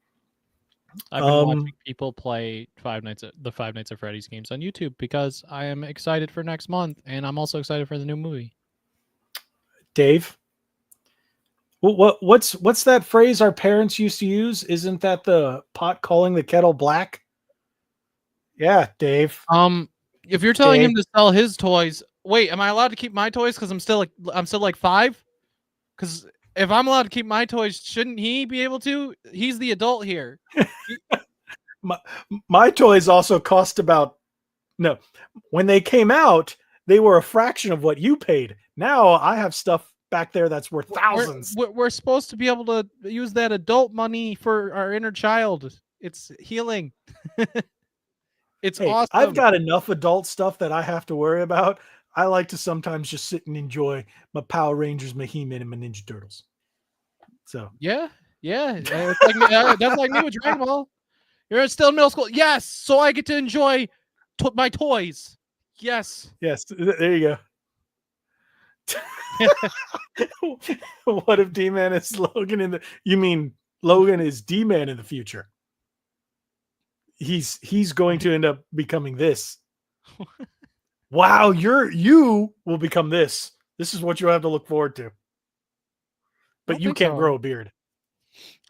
I've been watching people play the Five Nights at Freddy's games on YouTube because I am excited for next month, and I'm also excited for the new movie. Dave, what's that phrase our parents used to use? Isn't that the pot calling the kettle black? Yeah, Dave. If you're telling him to sell his toys, wait, am I allowed to keep my toys? Because I'm still like 5. Because if I'm allowed to keep my toys, shouldn't he be able to? He's the adult here. My toys also cost about No, when they came out, they were a fraction of what you paid. Now I have stuff back there that's worth thousands. We're supposed to be able to use that adult money for our inner child. It's healing. It's awesome. I've got enough adult stuff that I have to worry about. I like to sometimes just sit and enjoy my Power Rangers, my He-Man, and my Ninja Turtles. So yeah. It's like me, that's like me with Dragon Ball. You're still in middle school. Yes, so I get to enjoy my toys. Yes. There you go. What if D-Man is Logan in the? You mean Logan is D-Man in the future? He's going to end up becoming this. Wow, you will become this. This is what you have to look forward to. But you can't grow a beard.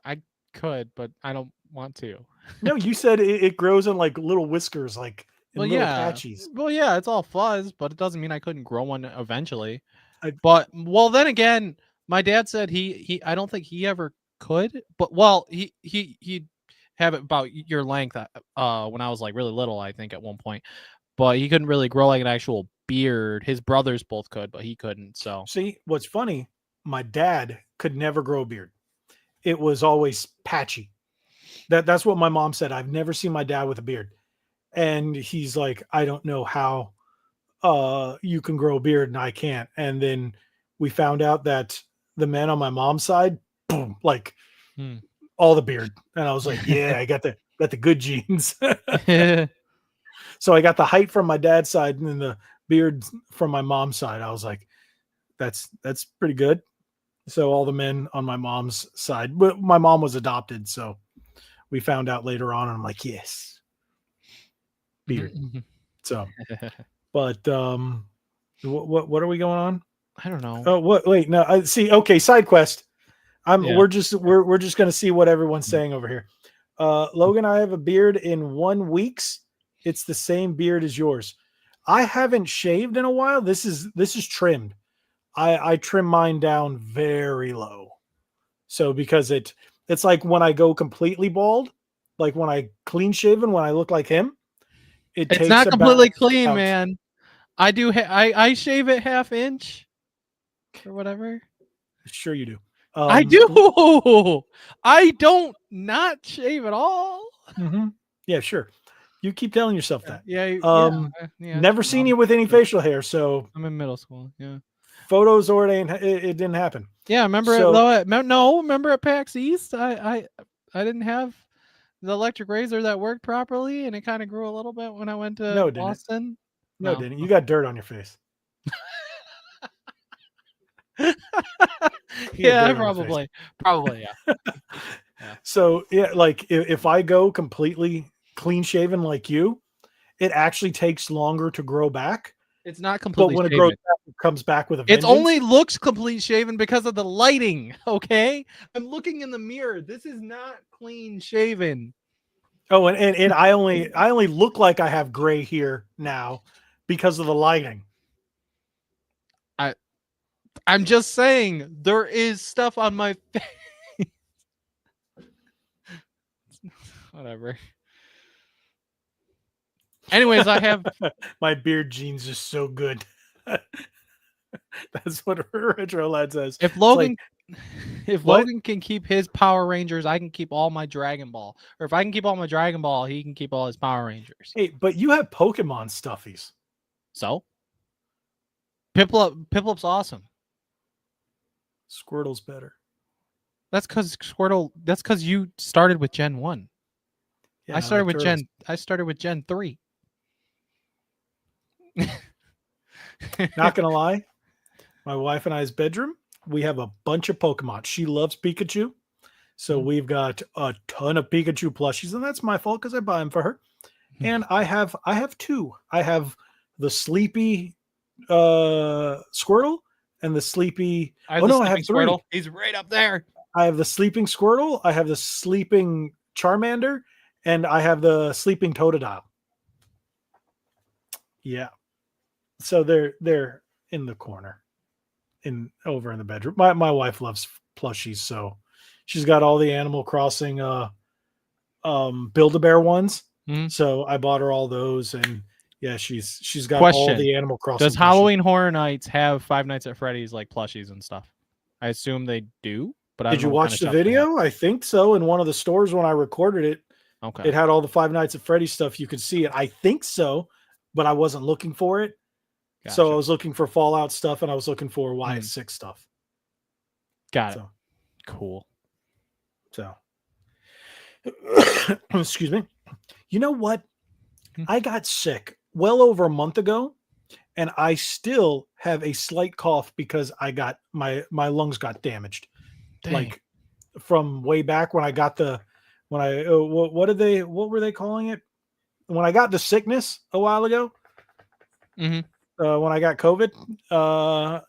I could, but I don't want to. No, you said it grows in like little whiskers, like in little patches. Well, yeah, it's all fuzz, but it doesn't mean I couldn't grow one eventually. Then again, my dad said he I don't think he ever could, but he'd have it about your length when I was like really little, I think at one point, but he couldn't really grow like an actual beard. His brothers both could, but he couldn't. So see, what's funny, my dad could never grow a beard. It was always patchy. That's what my mom said. I've never seen my dad with a beard. And he's like, I don't know how you can grow a beard and I can't. And then we found out that the men on my mom's side, boom, like all the beard. And I was like, yeah, I got the good genes. So I got the height from my dad's side and then the beard from my mom's side. I was like, that's pretty good. So all the men on my mom's side, but my mom was adopted. So we found out later on and I'm like, yes, beard. So, but what are we going on? I don't know. Oh, wait, no, I see. Okay. Side quest. We're just going to see what everyone's saying over here. Logan, I have a beard in 1 week. It's the same beard as yours. I haven't shaved in a while. This is trimmed. I trim mine down very low. So because it's like when I go completely bald, like when I clean shaven, when I look like him, it's not completely clean, man. I do. I shave it ½ inch or whatever. Sure you do. I do. I don't not shave at all. Mm-hmm. Yeah, sure. You keep telling yourself that. Yeah. Never seen you with any facial hair, so I'm in middle school. Yeah. Photos or it didn't happen. Yeah, remember remember at PAX East, I didn't have the electric razor that worked properly, and it kind of grew a little bit when I went to Boston. No, it didn't. You got dirt on your face. Yeah, probably, yeah. So yeah, like if I go completely clean shaven like you, it actually takes longer to grow back. It's not completely. But when shaven. it grows back, it comes back with a vengeance. It only looks complete shaven because of the lighting. Okay, I'm looking in the mirror. This is not clean shaven. Oh, and I only look like I have gray here now because of the lighting. I'm just saying there is stuff on my face. Whatever. Anyways, I have my beard genes are so good. That's what Retro Lad says. If Logan can keep his Power Rangers, I can keep all my Dragon Ball. Or if I can keep all my Dragon Ball, he can keep all his Power Rangers. Hey, but you have Pokemon stuffies. So? Piplup's awesome. Squirtle's better. That's because you started with Gen 1. Yeah, I started with Gen 3. Not gonna lie, my wife and I's bedroom, we have a bunch of Pokemon. She loves Pikachu, so we've got a ton of Pikachu plushies, and that's my fault because I buy them for her. And I have two. I have the sleepy Squirtle and the sleepy. I have three. Squirtle. He's right up there. I have the sleeping Squirtle. I have the sleeping Charmander, and I have the sleeping Totodile. Yeah. So they're in the corner, over in the bedroom. My wife loves plushies, so she's got all the Animal Crossing Build-A-Bear ones. So I bought her all those, and Yeah, she's got all the Animal Crossing. Does Halloween Horror Nights have Five Nights at Freddy's like plushies and stuff? I assume they do, but I don't know. Did you watch the video? I think so. In one of the stores when I recorded it, okay, it had all the Five Nights at Freddy's stuff. You could see it. I think so, but I wasn't looking for it. Gotcha. So I was looking for Fallout stuff, and I was looking for YS6 stuff. Got it. Cool. So, excuse me. You know what? I got sick well over a month ago, and I still have a slight cough because I got my lungs got damaged. Dang. Like from way back when I got what were they calling it? When I got the sickness a while ago, when I got COVID,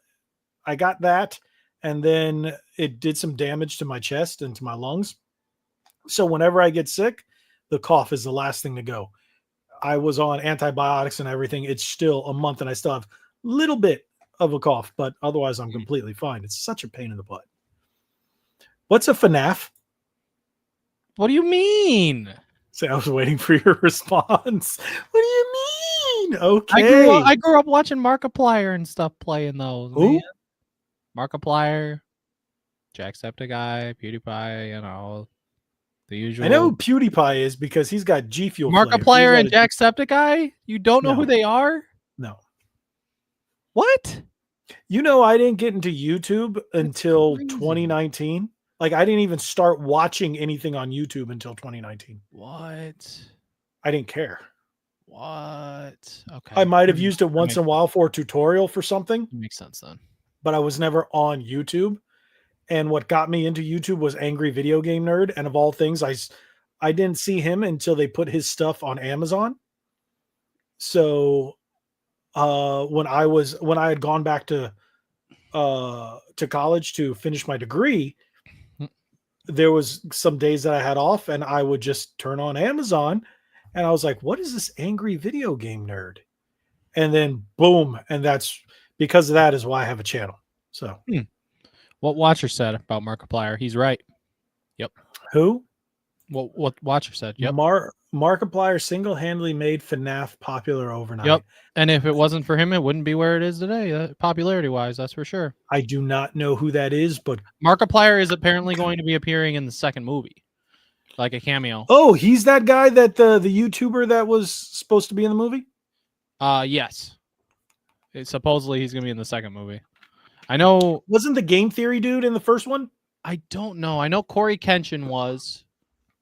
I got that, and then it did some damage to my chest and to my lungs. So whenever I get sick, the cough is the last thing to go. I was on antibiotics and everything. It's still a month and I still have a little bit of a cough, but otherwise I'm completely fine. It's such a pain in the butt. What's a FNAF? What do you mean? See, I was waiting for your response. What do you mean? Okay. I grew up watching Markiplier and stuff playing those. Who? Markiplier, Jacksepticeye, PewDiePie, you know. The usual. I know who PewDiePie is because he's got G Fuel. Markiplier and Jacksepticeye? You don't know who they are? No. What? You know, I didn't get into YouTube until 2019. Like, I didn't even start watching anything on YouTube until 2019. What? I didn't care. What? Okay. I might have used it once in a while for a tutorial for something. Makes sense then. But I was never on YouTube. And what got me into YouTube was Angry Video Game Nerd. And of all things, I didn't see him until they put his stuff on Amazon. So when I had gone back to college to finish my degree, there was some days that I had off and I would just turn on Amazon and I was like, what is this Angry Video Game Nerd? And then boom. And that's because of that is why I have a channel. So what Watcher said about Markiplier, he's right. Yep. Who? What Watcher said. Yep. Markiplier single-handedly made FNAF popular overnight. Yep. And if it wasn't for him, it wouldn't be where it is today, popularity-wise, that's for sure. I do not know who that is, but Markiplier is apparently going to be appearing in the second movie, like a cameo. Oh, he's that guy that the YouTuber that was supposed to be in the movie? Yes. Supposedly he's going to be in the second movie. I know. Wasn't the Game Theory dude in the first one? I don't know. I know Corey Kenshin was.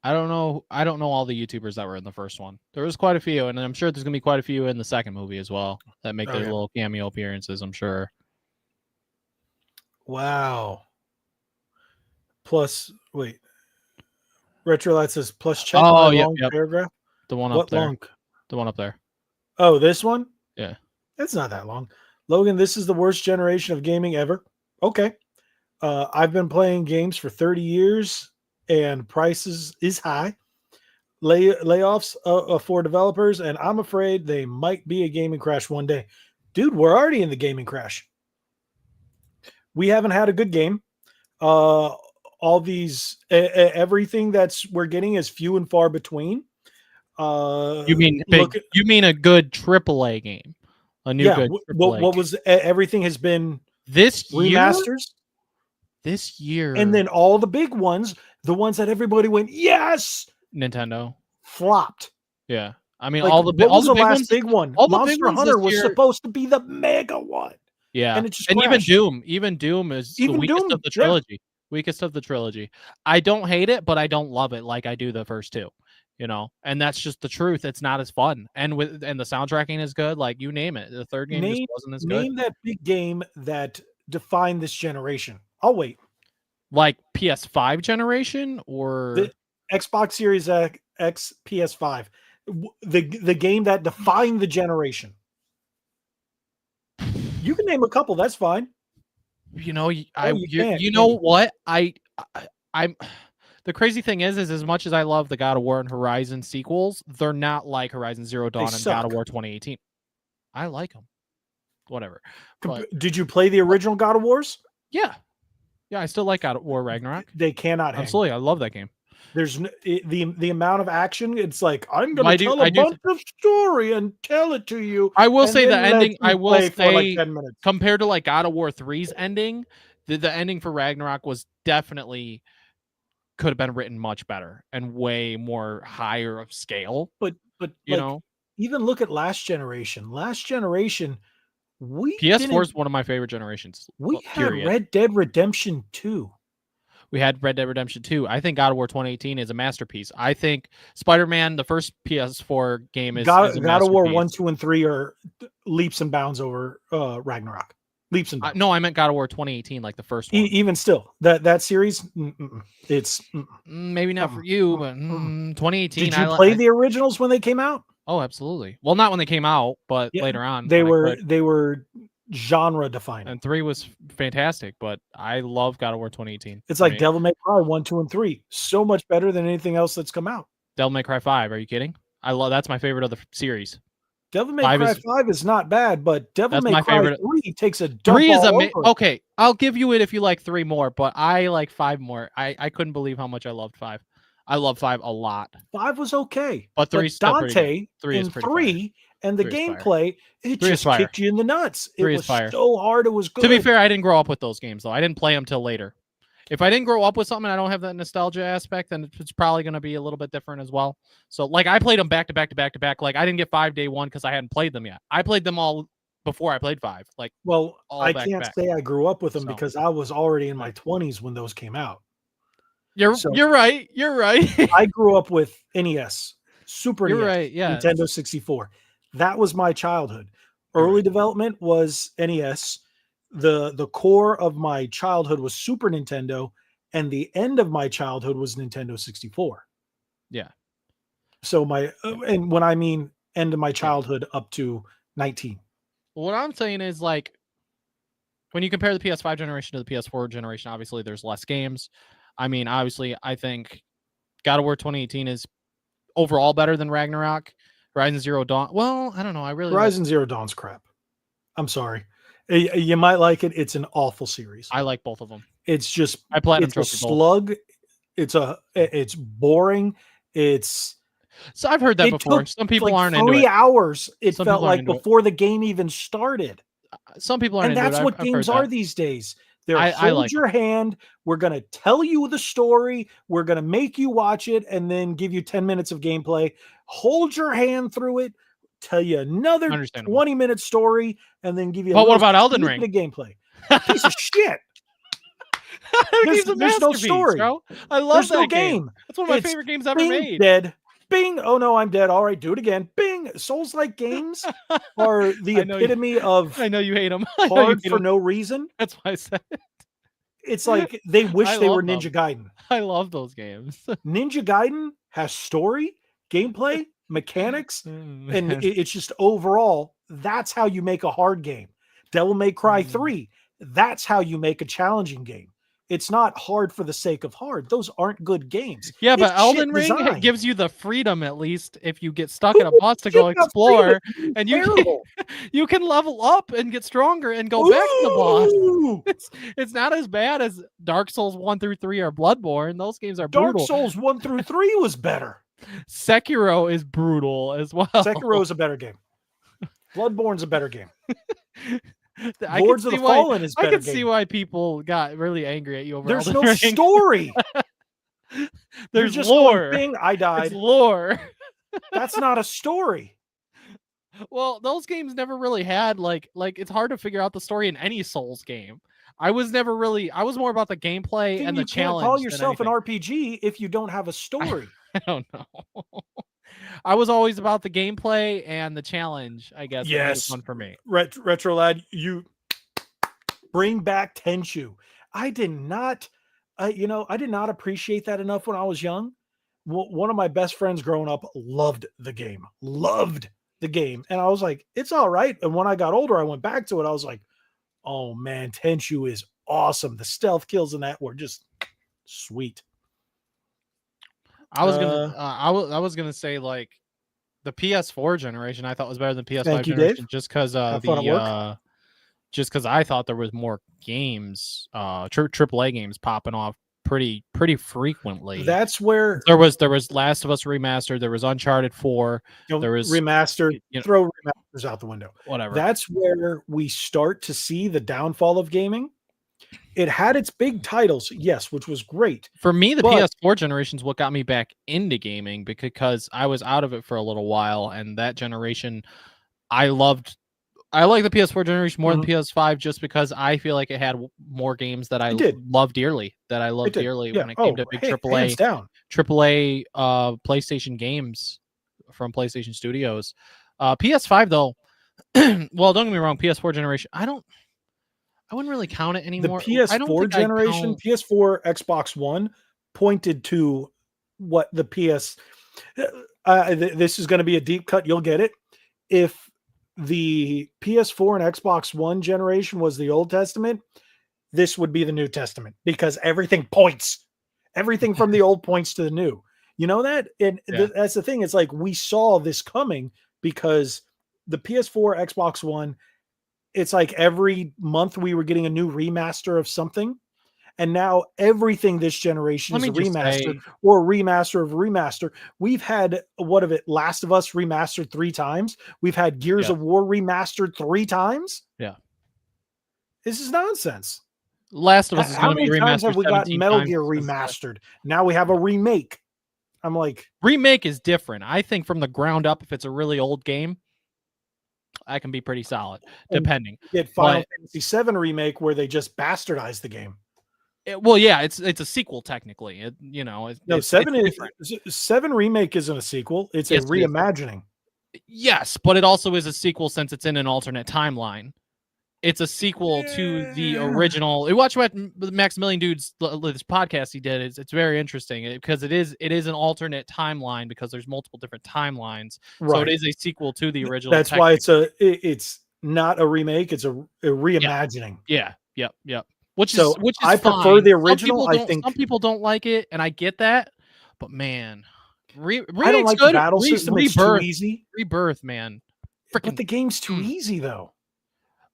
I don't know all the YouTubers that were in the first one. There was quite a few, and I'm sure there's going to be quite a few in the second movie as well that make their little cameo appearances, I'm sure. Wow. Plus, wait. Retrolight says plus check long paragraph. The one up there. Long? The one up there. Oh, this one? Yeah. That's not that long. Logan, this is the worst generation of gaming ever. Okay. I've been playing games for 30 years and prices is high. Layoffs for developers, and I'm afraid they might be a gaming crash one day. Dude, we're already in the gaming crash. We haven't had a good game. All these, everything we're getting is few and far between. You mean a good AAA game? A new good AAA what was everything has been this remasters this year, and then all the big ones, the ones that everybody went yes, Nintendo flopped. Yeah, I mean like, all the big ones, big one. Monster Hunter was supposed to be the mega one. Yeah, and it just crashed. Even Doom is the weakest of the trilogy. Yeah. Weakest of the trilogy. I don't hate it, but I don't love it like I do the first two. You know, and that's just the truth. It's not as fun, and the soundtracking is good. Like you name it, the third game just wasn't as good. Name that big game that defined this generation. I'll wait. Like PS5 generation or the Xbox Series X, PS5. The game that defined the generation. You can name a couple. That's fine. You know, you know what I'm. The crazy thing is as much as I love the God of War and Horizon sequels, they're not like Horizon Zero Dawn and God of War 2018. I like them. Whatever. But, did you play the original God of Wars? Yeah. Yeah, I still like God of War Ragnarok. They cannot hang. Absolutely. I love that game. There's the amount of action. It's like I'm gonna tell a bunch of story and tell it to you. I will say the ending. I will say for like 10 minutes. Compared to like God of War 3's ending, the ending for Ragnarok was definitely could have been written much better and way more higher of scale. But you like, know, even look at last generation. Last generation, PS4 is one of my favorite generations. We had Red Dead Redemption 2. We had Red Dead Redemption 2. I think God of War 2018 is a masterpiece. I think Spider-Man, the first PS4 game, is God of War 1, 2, and 3 are leaps and bounds over Ragnarok. Leaps and bounds. No, I meant God of War 2018, like the first one. Even still, that series, it's maybe not for you, but 2018. Did you play the originals when they came out? Oh, absolutely. Well, not when they came out, but later on. They were genre defining. And 3 was fantastic, but I love God of War 2018. It's like Devil May Cry 1, 2, and 3. So much better than anything else that's come out. Devil May Cry 5. Are you kidding? That's my favorite of the series. Devil May Cry 5 is not bad, but Devil May Cry 3 takes a dump. 3 is okay. I'll give you it if you like 3 more, but I like 5 more. I couldn't believe how much I loved 5. I love 5 a lot. 5 was okay, but 3 Dante 3 in 3 and the gameplay, it just kicked you in the nuts. It was so hard. It was good. To be fair, I didn't grow up with those games though. I didn't play them till later. If I didn't grow up with something, I don't have that nostalgia aspect, then it's probably going to be a little bit different as well. So, like, I played them back to back to back to back. Like, I didn't get 5 day 1 because I hadn't played them yet. I played them all before I played 5. Like, well, I can't say I grew up with them because I was already in my 20s when those came out. You're right. You're right. I grew up with NES, Super NES, right. Yeah. Nintendo 64. That was my childhood. Early development was NES. The core of my childhood was Super Nintendo, and the end of my childhood was Nintendo 64. Yeah. So and when I mean end of my childhood up to 19. What I'm saying is, like, when you compare the PS5 generation to the PS4 generation, obviously there's less games. I mean, obviously, I think God of War 2018 is overall better than Ragnarok. Horizon Zero Dawn. Well, I don't know. Horizon Zero Dawn's crap. I'm sorry. You might like it. It's an awful series. I like both of them. It's just it's a slug. It's boring. So I've heard that before. Some people aren't into it. 3 hours. It felt like before the game even started. Some people aren't into it. And that's what games are these days. Hold your hand. We're going to tell you the story. We're going to make you watch it and then give you 10 minutes of gameplay. Hold your hand through it. Tell you another 20-minute story and then give you what about Elden Ring? Gameplay. Piece of shit. There's no story. Bro. I love that game. That's one of my favorite games ever made. Dead. Bing. Oh no, I'm dead. All right, do it again. Bing. Souls-like games are the epitome of. I know you hate them. Hard for no reason. That's why I said it. It's like they wish they were Ninja Gaiden. I love those games. Ninja Gaiden has story, gameplay, mechanics, and it's just overall, that's how you make a hard game. Devil May Cry 3, that's how you make a challenging game. It's not hard for the sake of hard. Those aren't good games. Yeah, but Elden Ring gives you the freedom, at least, if you get stuck in a boss to go explore, and you can level up and get stronger and go back to the boss. It's not as bad as Dark Souls 1 through 3 or Bloodborne. Those games are brutal. Dark Souls 1 through 3 was better. Sekiro is brutal as well. Sekiro is a better game. Bloodborne's a better game. Lords of the Fallen is better. I can see why people got really angry at you over. There's no story. There's just lore. I died. It's lore. That's not a story. Well, those games never really had like it's hard to figure out the story in any Souls game. I was more about the gameplay and the challenge. You can't call yourself an RPG if you don't have a story. I don't know. I was always about the gameplay and the challenge, I guess. Yes. That was fun for me. Retro Lad, you bring back Tenchu. I did not appreciate that enough when I was young. One of my best friends growing up loved the game. And I was like, it's all right. And when I got older, I went back to it. I was like, oh man, Tenchu is awesome. The stealth kills in that were just sweet. I was gonna say, like, the PS4 generation I thought was better than PS5 generation, just because I thought there was more games, AAA games popping off pretty frequently. That's where there was Last of Us Remastered, there was Uncharted 4, there was remastered, throw remasters out the window. Whatever. That's where we start to see the downfall of gaming. It had its big titles, yes, which was great. For me, the PS4 generation is what got me back into gaming, because I was out of it for a little while, and that generation, I like the PS4 generation more than PS5, just because I feel like it had more games that I love dearly. When it came to big AAA PlayStation games from PlayStation Studios. PS5 though, well, don't get me wrong, PS4 generation, I wouldn't really count it anymore. The PS4 generation, PS4, Xbox One pointed to what the PS. This is going to be a deep cut. You'll get it. If the PS4 and Xbox One generation was the Old Testament, this would be the New Testament, because everything points. Everything from the old points to the new. You know that? And that's the thing. It's like we saw this coming, because the PS4, Xbox One, it's like every month we were getting a new remaster of something. And now everything this generation is a remaster or a remaster of a remaster. We've had, Last of Us remastered 3 times. We've had Gears of War remastered 3 times. Yeah. This is nonsense. Last of Us is going to be remastered. How many times have we got Metal Gear remastered? Now we have a remake. I'm like... Remake is different. I think from the ground up, if it's a really old game, I can be pretty solid, depending. Get Final Fantasy VII remake where they just bastardized the game. It's a sequel technically. Seven remake isn't a sequel. It's a reimagining. Yes, but it also is a sequel since it's in an alternate timeline. It's a sequel to the original. Watch what Maximilian Dude's this podcast he did. It's very interesting, because it is an alternate timeline, because there's multiple different timelines. Right. So it is a sequel to the original. That's why it's not a remake. It's a reimagining. Yeah. Yep. Which is I fine. Prefer the original. I think some people don't like it, and I get that. But man, I don't like the battle system. It's too easy. Rebirth, man. But the game's too easy though.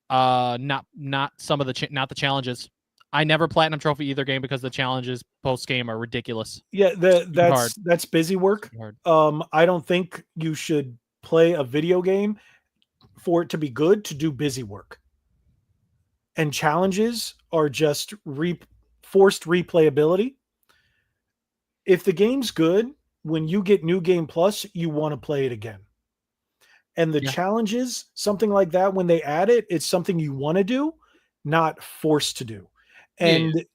Not some of the not the challenges. I never platinum trophy either game, because the challenges post game are ridiculous. Yeah, that's busy work. I don't think you should play a video game for it to be good to do busy work. And challenges are just forced replayability. If the game's good, when you get New Game Plus, you want to play it again. And the challenges, something like that, when they add it, it's something you want to do, not forced to do. And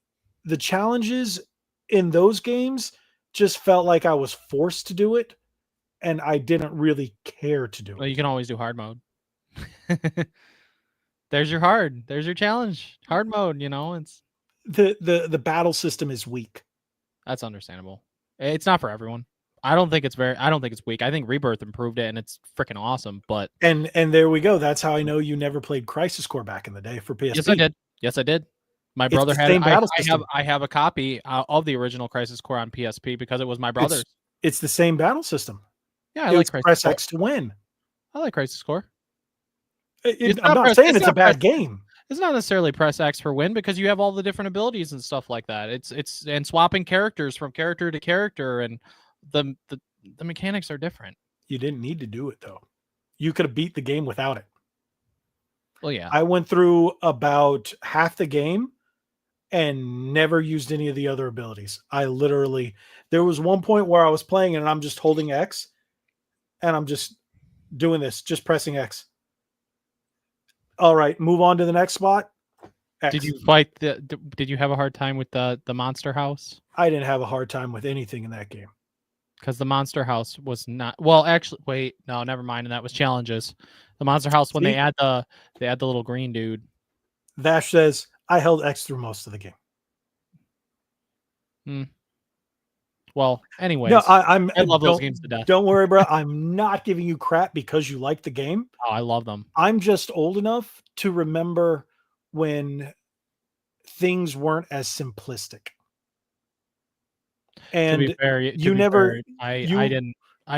the challenges in those games just felt like I was forced to do it, and I didn't really care to do it. Well, you can always do hard mode. There's your challenge. Hard mode, it's the battle system is weak. That's understandable. It's not for everyone. I don't think it's weak. I think Rebirth improved it, and it's freaking awesome. But and there we go. That's how I know you never played Crisis Core back in the day for PSP. Yes, I did. My brother had. I have a copy of the original Crisis Core on PSP, because it was my brother's. It's the same battle system. Yeah, I like Crisis Press Core. X to win. I like Crisis Core. I'm not saying it's a bad game. It's not necessarily press X for win, because you have all the different abilities and stuff like that. It's and swapping characters from character to character, and the mechanics are different. You didn't need to do it though. You could have beat the game without it. Well, yeah. I went through about half the game and never used any of the other abilities. There was one point where I was playing and I'm just holding X and I'm just doing this, just pressing X. All right, move on to the next spot. X. Did you fight did you have a hard time with the monster house? I didn't have a hard time with anything in that game. Because the monster house was not wait, no, never mind. And that was challenges. The monster house, when they add the little green dude. Vash says, I held X through most of the game. Well, anyways, no, I love those games to death. Don't worry, bro. I'm not giving you crap because you like the game. Oh, I love them. I'm just old enough to remember when things weren't as simplistic. And to be fair, I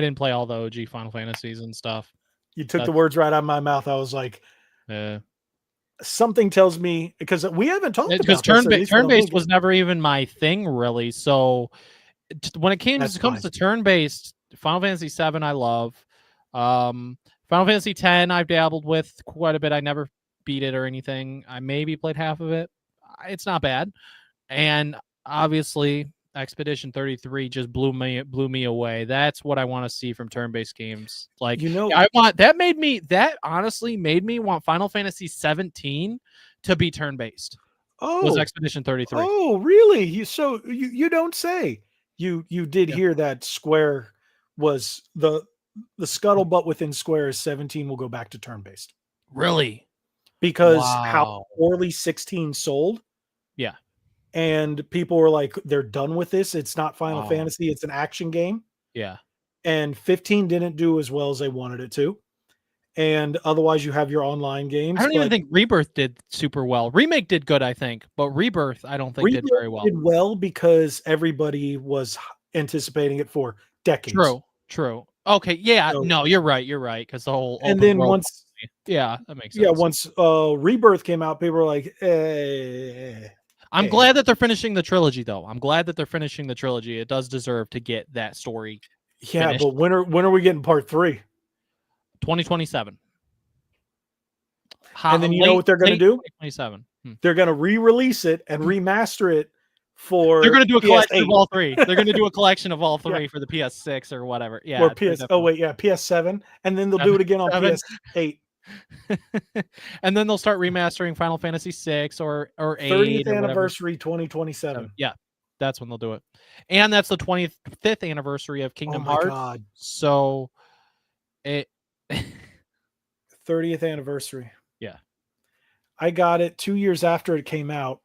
didn't play all the OG Final Fantasies and stuff. You took the words right out of my mouth. I was like, something tells me, because we haven't talked about because this, turn-based was never even my thing really. So when it comes to turn-based, Final Fantasy VII I love. Final Fantasy X I've dabbled with quite a bit. I never beat it or anything. I maybe played half of it. It's not bad. And obviously Expedition 33 just blew me away. That's what I want to see from turn-based games. Like, that honestly made me want Final Fantasy 17 to be turn-based. Was Expedition 33. Oh, really? You don't say. You did hear that Square was the scuttlebutt within Square is 17 will go back to turn-based. Really? Because how poorly 16 sold. Yeah. And people were like, they're done with this. It's not Final Fantasy. It's an action game. Yeah. And 15 didn't do as well as they wanted it to. And otherwise, you have your online games. I don't even think Rebirth did super well. Remake did good, I think. But Rebirth, I don't think did very well. Did well because everybody was anticipating it for decades. True. Okay, yeah. So, no, you're right. Because the whole and then once... Yeah, that makes sense. Yeah, once Rebirth came out, people were like, I'm glad that they're finishing the trilogy, though. It does deserve to get that story. Yeah, finished. But when are we getting part 3? 2027. And then you know what they're going to do? 2027. They're going to re-release it and remaster it for. They're going to do a collection of all 3. They're going to do a collection of all 3 for the PS6 or whatever. Yeah. Or PS7, and then they'll do it again on PS8. And then they'll start remastering Final Fantasy 6 or 8. 30th anniversary 2027. Yeah, that's when they'll do it. And that's the 25th anniversary of Kingdom Hearts. God. So it 30th anniversary. Yeah. I got it 2 years after it came out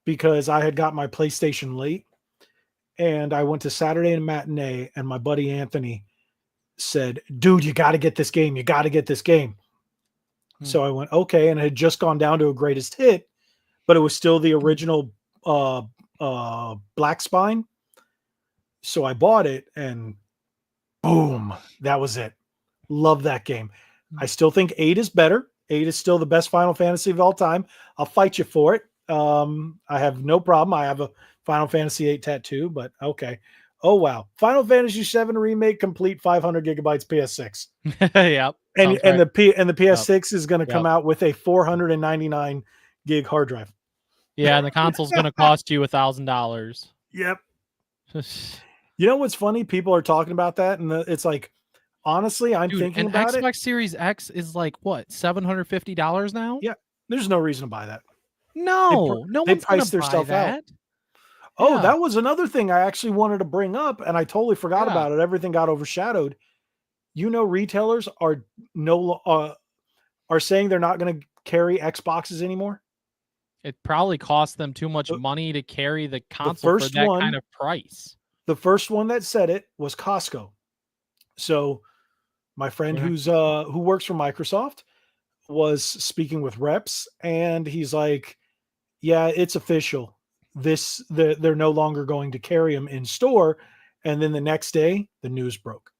because I had got my PlayStation late, and I went to Saturday and matinee, and my buddy Anthony said, "Dude, you got to get this game. You got to get this game." So I went, okay, and it had just gone down to a greatest hit, but it was still the original Black Spine. So I bought it, and boom, that was it. Love that game. I still think 8 is better. 8 is still the best Final Fantasy of all time. I'll fight you for it. I have no problem. I have a Final Fantasy 8 tattoo, but okay. Oh, wow. Final Fantasy 7 Remake complete 500 gigabytes PS6. Yep. And the PS6 is going to come out with a 499 gig hard drive. Yeah, and the console's going to cost you $1,000. Yep. You know what's funny? People are talking about that, and it's like, honestly, I'm thinking about it. Xbox Series X is like what, $750 now? Yeah, there's no reason to buy that. No, no one's going to buy that. Oh, yeah. That was another thing I actually wanted to bring up, and I totally forgot about it. Everything got overshadowed. You know, retailers are saying they're not going to carry Xboxes anymore. It probably costs them too much money to carry the console for that kind of price. The first one that said it was Costco. So my friend who works for Microsoft was speaking with reps, and he's like, yeah, it's official. They're no longer going to carry them in store. And then the next day, the news broke.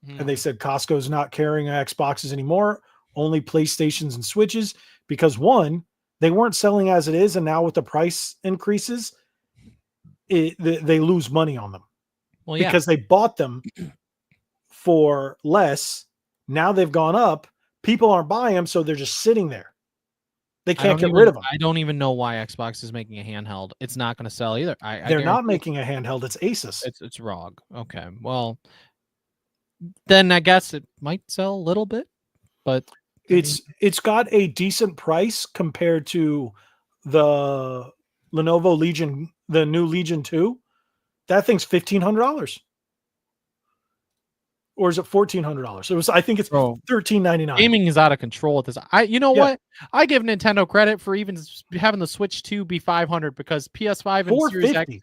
And they said Costco's not carrying Xboxes anymore, only PlayStations and Switches, because one, they weren't selling as it is, and now with the price increases, they lose money on them. Well, yeah, because they bought them for less. Now they've gone up. People aren't buying them, so they're just sitting there. They can't get rid of them. I don't even know why Xbox is making a handheld. It's not going to sell either. They're not making a handheld. It's Asus. It's ROG. Okay. Well, then I guess it might sell a little bit, but it's got a decent price compared to the Lenovo Legion, the new Legion 2. That thing's $1,500. Or is it $1,400? I think it's $1,399. Gaming is out of control at this. What? I give Nintendo credit for even having the Switch 2 be $500 because PS5 and Series X.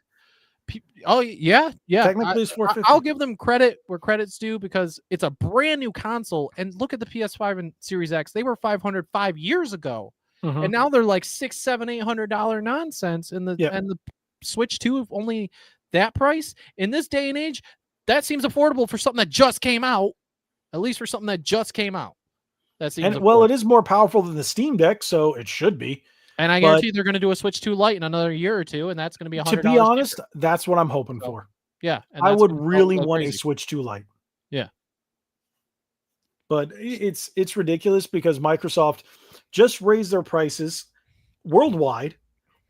Oh yeah. Technically, it's $450. I'll give them credit where credit's due because it's a brand new console. And look at the PS5 and Series X; they were $500 5 years ago, and now they're like $600, $700, $800 nonsense. And the Switch 2 only that price in this day and age. That seems affordable for something that just came out. At least for something that just came out. That seems it is more powerful than the Steam Deck, so it should be. And I guarantee they're going to do a Switch 2 Lite in another year or two, and that's going to be $100. To be honest, that's what I'm hoping for. Yeah, and I would really want a Switch 2 Lite. Yeah, but it's ridiculous because Microsoft just raised their prices worldwide,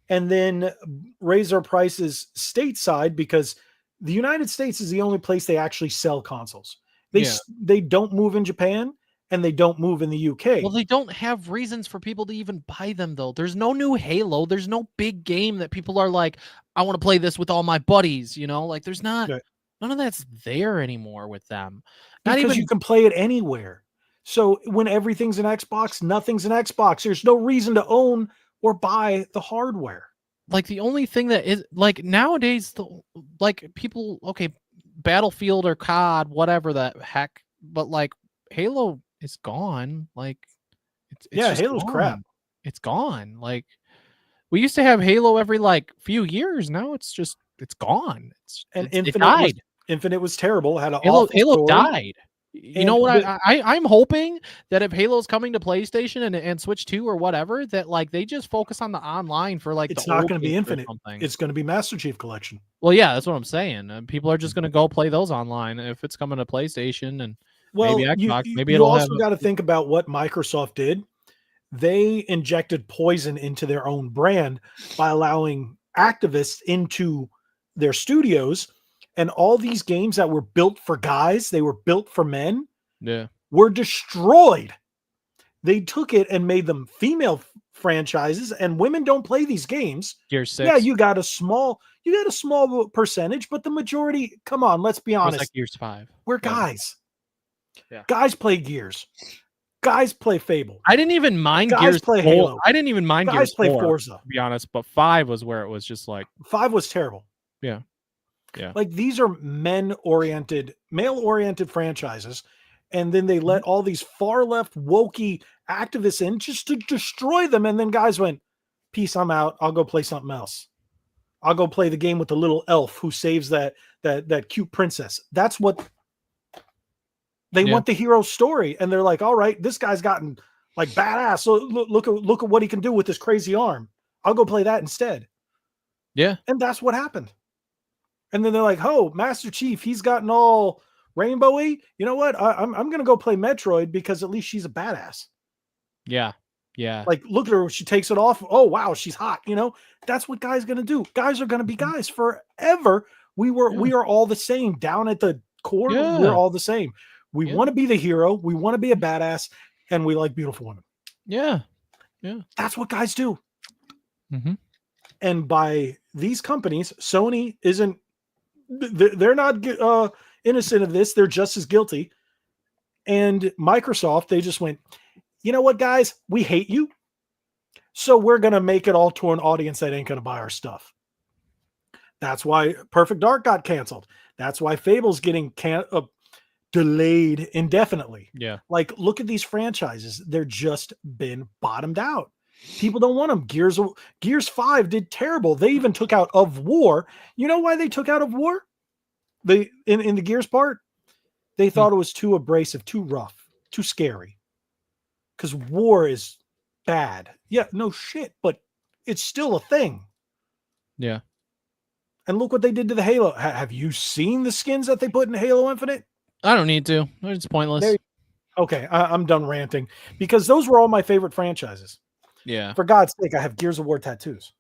and then raise their prices stateside because the United States is the only place they actually sell consoles. They don't move in Japan. And they don't move in the UK. Well, they don't have reasons for people to even buy them, though. There's no new Halo. There's no big game that people are like, I want to play this with all my buddies, Like, there's not... None of that's there anymore with them. Because you can play it anywhere. So when everything's an Xbox, nothing's an Xbox. There's no reason to own or buy the hardware. Like, the only thing that is... Like, nowadays, people... Okay, Battlefield or COD, whatever the heck. But, like, Halo... It's gone. Like, it's Halo's gone. crap. It's gone. Like, we used to have Halo every few years. Now it's gone. It died. Infinite was terrible. Had an Halo died. You know what? I'm hoping that if Halo's coming to PlayStation and Switch 2 or whatever, that they just focus on the online for it's not going to be Infinite. It's going to be Master Chief Collection. Well, yeah, that's what I'm saying. People are just going to go play those online if it's coming to PlayStation and. Well, maybe Xbox. Maybe you also got to think about what Microsoft did. They injected poison into their own brand by allowing activists into their studios, and all these games that were built for guys, they were built for men, were destroyed. They took it and made them female franchises, and women don't play these games. Gear 6. Yeah, you got a small percentage, but the majority, come on, let's be honest. Like Gears 5. We're guys. Yeah. Guys play Gears. Guys play Fable. I didn't even mind Gears play 4. Halo. I didn't even mind Guys Gears play 4, Forza. to be honest, but 5 was where it was just like 5 was terrible. Yeah. Yeah. Like, these are male-oriented franchises, and then they let all these far-left wokey activists in just to destroy them, and then guys went, peace, I'm out. I'll go play something else. I'll go play the game with the little elf who saves that cute princess. That's what they want, the hero story, and they're like, all right, this guy's gotten badass. So look at what he can do with this crazy arm. I'll go play that instead. Yeah. And that's what happened. And then they're like, oh, Master Chief, he's gotten all rainbowy. You know what? I'm going to go play Metroid because at least she's a badass. Yeah. Yeah. Like, look at her. She takes it off. Oh, wow. She's hot. That's what guys are going to do. Guys are going to be guys forever. We are all the same down at the core. Yeah. We're all the same. We want to be the hero. We want to be a badass, and we like beautiful women. Yeah. Yeah. That's what guys do. Mm-hmm. And by these companies, Sony isn't, they're not innocent of this. They're just as guilty. And Microsoft, they just went, you know what, guys? We hate you. So we're going to make it all to an audience that ain't going to buy our stuff. That's why Perfect Dark got canceled. That's why Fable's getting delayed indefinitely. Yeah. Like, look at these franchises. They're just been bottomed out. People don't want them. Gears 5 did terrible. They even took out Of War. You know why they took out Of War? In the Gears part? They thought it was too abrasive, too rough, too scary. Because war is bad. Yeah, no shit, but it's still a thing. Yeah. And look what they did to the Halo. Have you seen the skins that they put in Halo Infinite? I don't need to. It's pointless. Okay, I'm done ranting. Because those were all my favorite franchises. Yeah. For God's sake, I have Gears of War tattoos.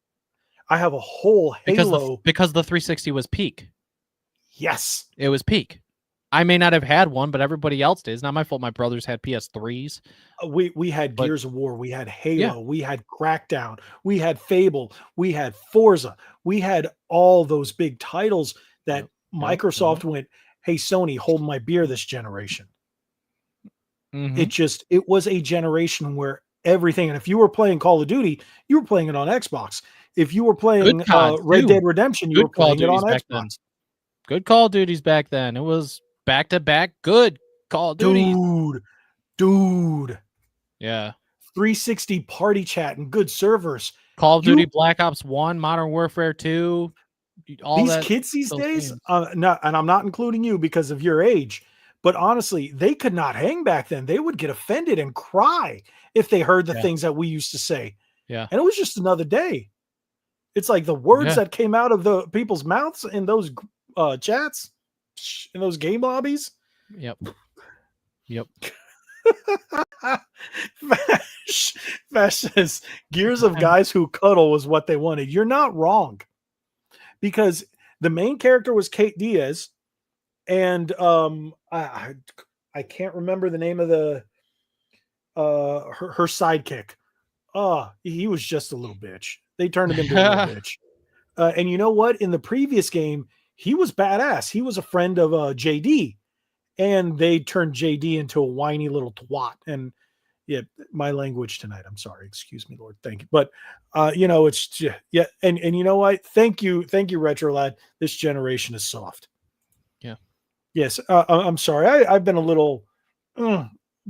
I have a whole Halo. Because the 360 was peak. Yes. It was peak. I may not have had one, but everybody else did. It's not my fault my brothers had PS3s. We had Gears of War. We had Halo. Yeah. We had Crackdown. We had Fable. We had Forza. We had all those big titles that Microsoft went, hey, Sony, hold my beer this generation. Mm-hmm. It was a generation where everything, and if you were playing Call of Duty, you were playing it on Xbox. If you were playing Red Dead Redemption, you were playing it on Xbox. Good Call of Duties back then. It was back-to-back good Call of Duty. Dude. Yeah. 360 party chat and good servers. Call of Duty Black Ops 1, Modern Warfare 2. These kids these days, and I'm not including you because of your age, But honestly, they could not hang back then. They would get offended and cry if they heard the things that we used to say. Yeah. And it was just another day. It's like the words Yeah. that came out of the people's mouths in those chats, in those game lobbies. Yep. Yep. Vash says, Gears of guys who cuddle was what they wanted. You're not wrong. Because the main character was Kate Diaz. And I can't remember the name of the her sidekick. He was just a little bitch. They turned him into a little bitch. And you know what? In the previous game, he was badass. He was a friend of JD, and they turned JD into a whiny little twat. And yeah, my language tonight. I'm sorry. Excuse me, Lord. Thank you. But it's just, yeah. And you know what? Thank you, Retro Lad. This generation is soft. Yeah. Yes. I'm sorry. I've been a little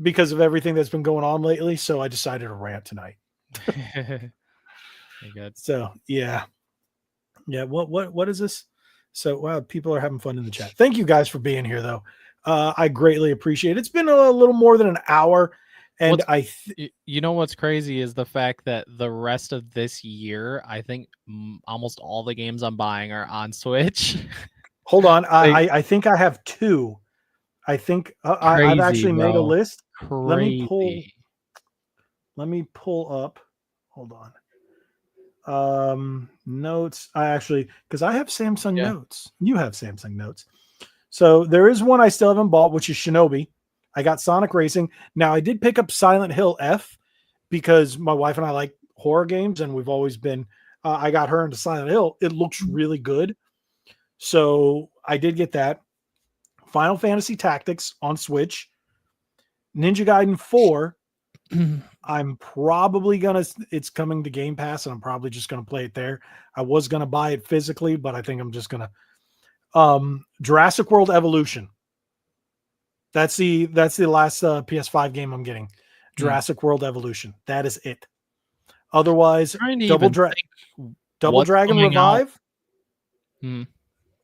because of everything that's been going on lately. So I decided to rant tonight. So yeah. What is this? So wow, people are having fun in the chat. Thank you guys for being here, though. I greatly appreciate it. It's been a little more than an hour, and you know what's crazy is the fact that the rest of this year, I think almost all the games I'm buying are on Switch. Hold on, I think I have two. I think I've actually made a list. Crazy. Let me pull up. Hold on. Notes. Because I have Samsung Notes. You have Samsung Notes. So there is one I still haven't bought, which is Shinobi. I got Sonic Racing. Now I did pick up Silent Hill F because my wife and I like horror games, and we've always been. I got her into Silent Hill. It looks really good. So I did get that. Final Fantasy Tactics on Switch. Ninja Gaiden 4. I'm probably it's coming to Game Pass, and I'm probably just gonna play it there. I was gonna buy it physically, but I think I'm just gonna Jurassic World Evolution. That's the last PS5 game I'm getting. Jurassic World Evolution. That is it. Otherwise, Double Dragon Revive.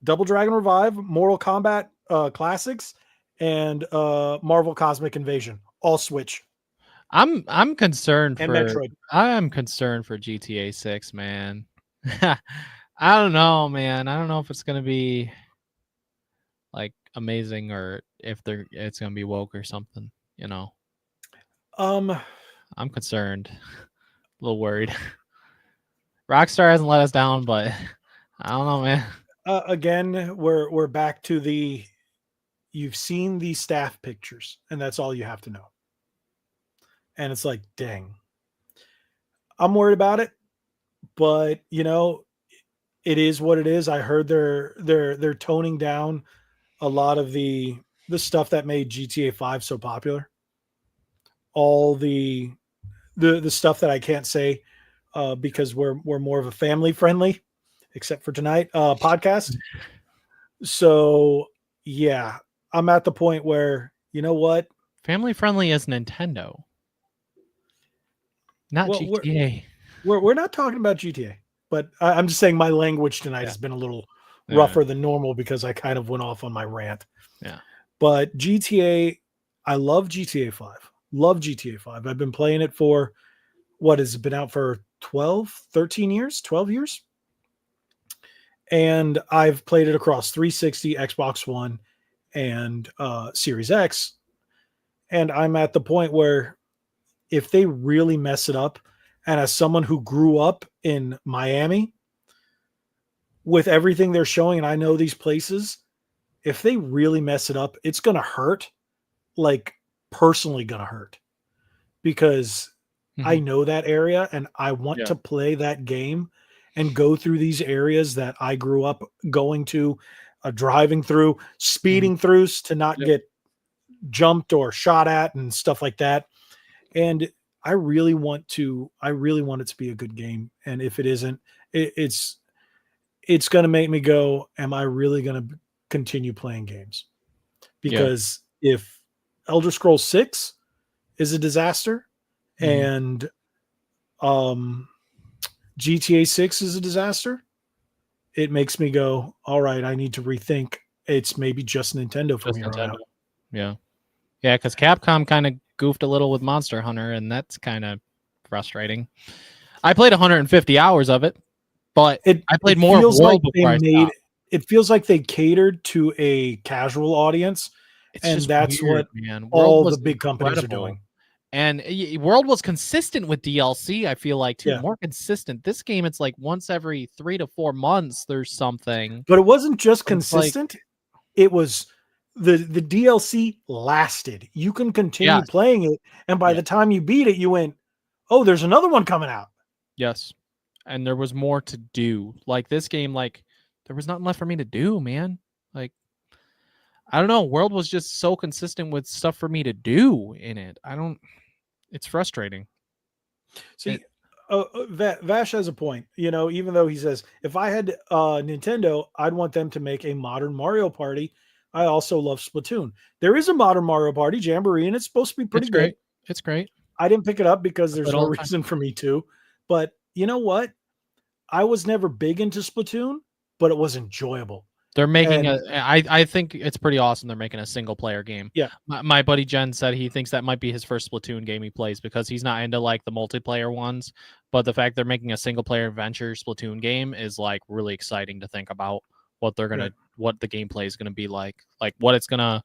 Double Dragon Revive, Mortal Kombat Classics, and Marvel Cosmic Invasion. All Switch. I'm concerned and for Metroid. I am concerned for GTA 6, man. I don't know, man. I don't know if it's gonna be like amazing or if it's gonna be woke or something, I'm concerned. A little worried. Rockstar hasn't let us down, but I don't know, man. Again, we're back to you've seen the staff pictures, and that's all you have to know. And it's like, dang, I'm worried about it, but it is what it is. I heard they're toning down a lot of the stuff that made GTA 5 so popular. All the stuff that I can't say because we're more of a family friendly, except for tonight podcast. So yeah, I'm at the point where what? Family friendly is Nintendo. Not GTA. We're not talking about GTA, but I'm just saying my language tonight has been a little rougher than normal because I kind of went off on my rant. Yeah. But GTA, I love GTA 5. Love GTA 5. I've been playing it for, what has it been out for 13 years, 12 years? And I've played it across 360, Xbox One, and Series X. And I'm at the point where if they really mess it up, and as someone who grew up in Miami, with everything they're showing, and I know these places, if they really mess it up, it's going to hurt, like personally going to hurt, because I know that area and I want to play that game and go through these areas that I grew up going to, driving through, speeding through to not get jumped or shot at and stuff like that. And I really want it to be a good game. And if it isn't, it's going to make me go, am I really going to continue playing games? Because if Elder Scrolls 6 is a disaster and GTA 6 is a disaster, it makes me go, all right, I need to rethink. It's maybe just Nintendo from here on out. Yeah, because Capcom kind of goofed a little with Monster Hunter, and that's kind of frustrating. I played 150 hours of it, but I played more of World before I stopped. It feels like they catered to a casual audience, and that's weird, what man. all the big companies are doing. And World was consistent with DLC, I feel like, too. Yeah. More consistent. This game, it's like once every 3 to 4 months, there's something. But it wasn't just consistent. It was the DLC lasted. You can continue playing it, and by the time you beat it, you went, oh, there's another one coming out. Yes. And there was more to do. Like, this game, like, there was nothing left for me to do, man. Like, I don't know. World was just so consistent with stuff for me to do in it. It's frustrating. See, Vash has a point. You know, even though he says, if I had Nintendo, I'd want them to make a modern Mario Party. I also love Splatoon. There is a modern Mario Party, Jamboree, and it's supposed to be pretty good. It's great. I didn't pick it up because there's no reason for me to. But you know what? I was never big into Splatoon, but it was enjoyable. They're making I think it's pretty awesome they're making a single player game. Yeah. My buddy Jen said he thinks that might be his first Splatoon game he plays because he's not into like the multiplayer ones. But the fact they're making a single player adventure Splatoon game is like really exciting to think about what they're gonna what the gameplay is gonna be like what's gonna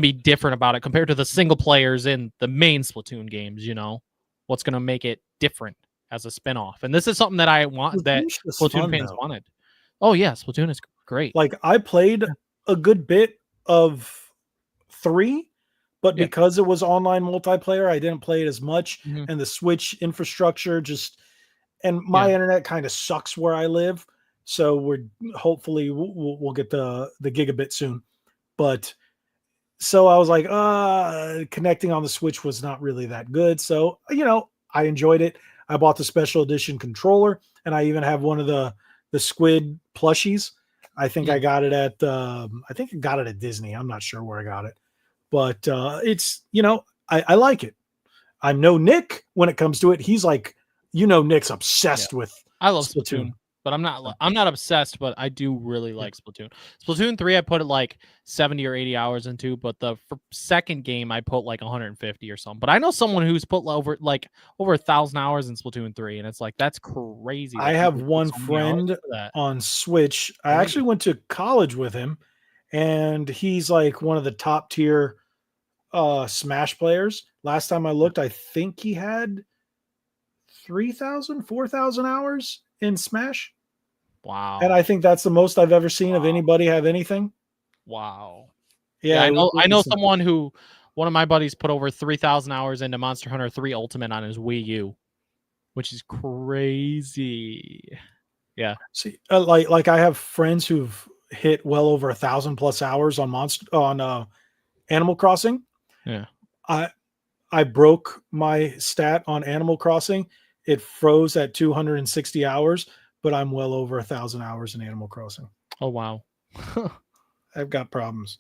be different about it compared to the single players in the main Splatoon games, you know? What's gonna make it different as a spin-off. And this is something that I want that Splatoon fans wanted. Oh yeah, Splatoon is great. Like I played a good bit of 3, but because it was online multiplayer, I didn't play it as much. And the Switch infrastructure and my internet kind of sucks where I live. So hopefully we'll get the gigabit soon. But so I was like, connecting on the Switch was not really that good. So, you know, I enjoyed it. I bought the special edition controller, and I even have one of the squid plushies. I think I got it at Disney. I'm not sure where I got it, but it's, you know, I like it. I'm no Nick when it comes to it. He's like, you know, Nick's obsessed with I love Splatoon. But I'm not obsessed, but I do really like Splatoon. Splatoon 3, I put it like 70 or 80 hours into, but the second game I put like 150 or something. But I know someone who's put over 1,000 hours in Splatoon 3, and it's like that's crazy. I have one friend on Switch. I actually went to college with him, and he's like one of the top tier Smash players. Last time I looked, I think he had 3,000, 4,000 hours in Smash. Wow. And I think that's the most I've ever seen of anybody have anything. Wow. Yeah, I know someone who, one of my buddies put over 3,000 hours into Monster Hunter 3 Ultimate on his Wii U, which is crazy. Yeah. See, like I have friends who've hit well over 1,000+ hours on Animal Crossing. Yeah. I broke my stat on Animal Crossing. It froze at 260 hours, but I'm well over 1,000 hours in Animal Crossing. Oh, wow. I've got problems.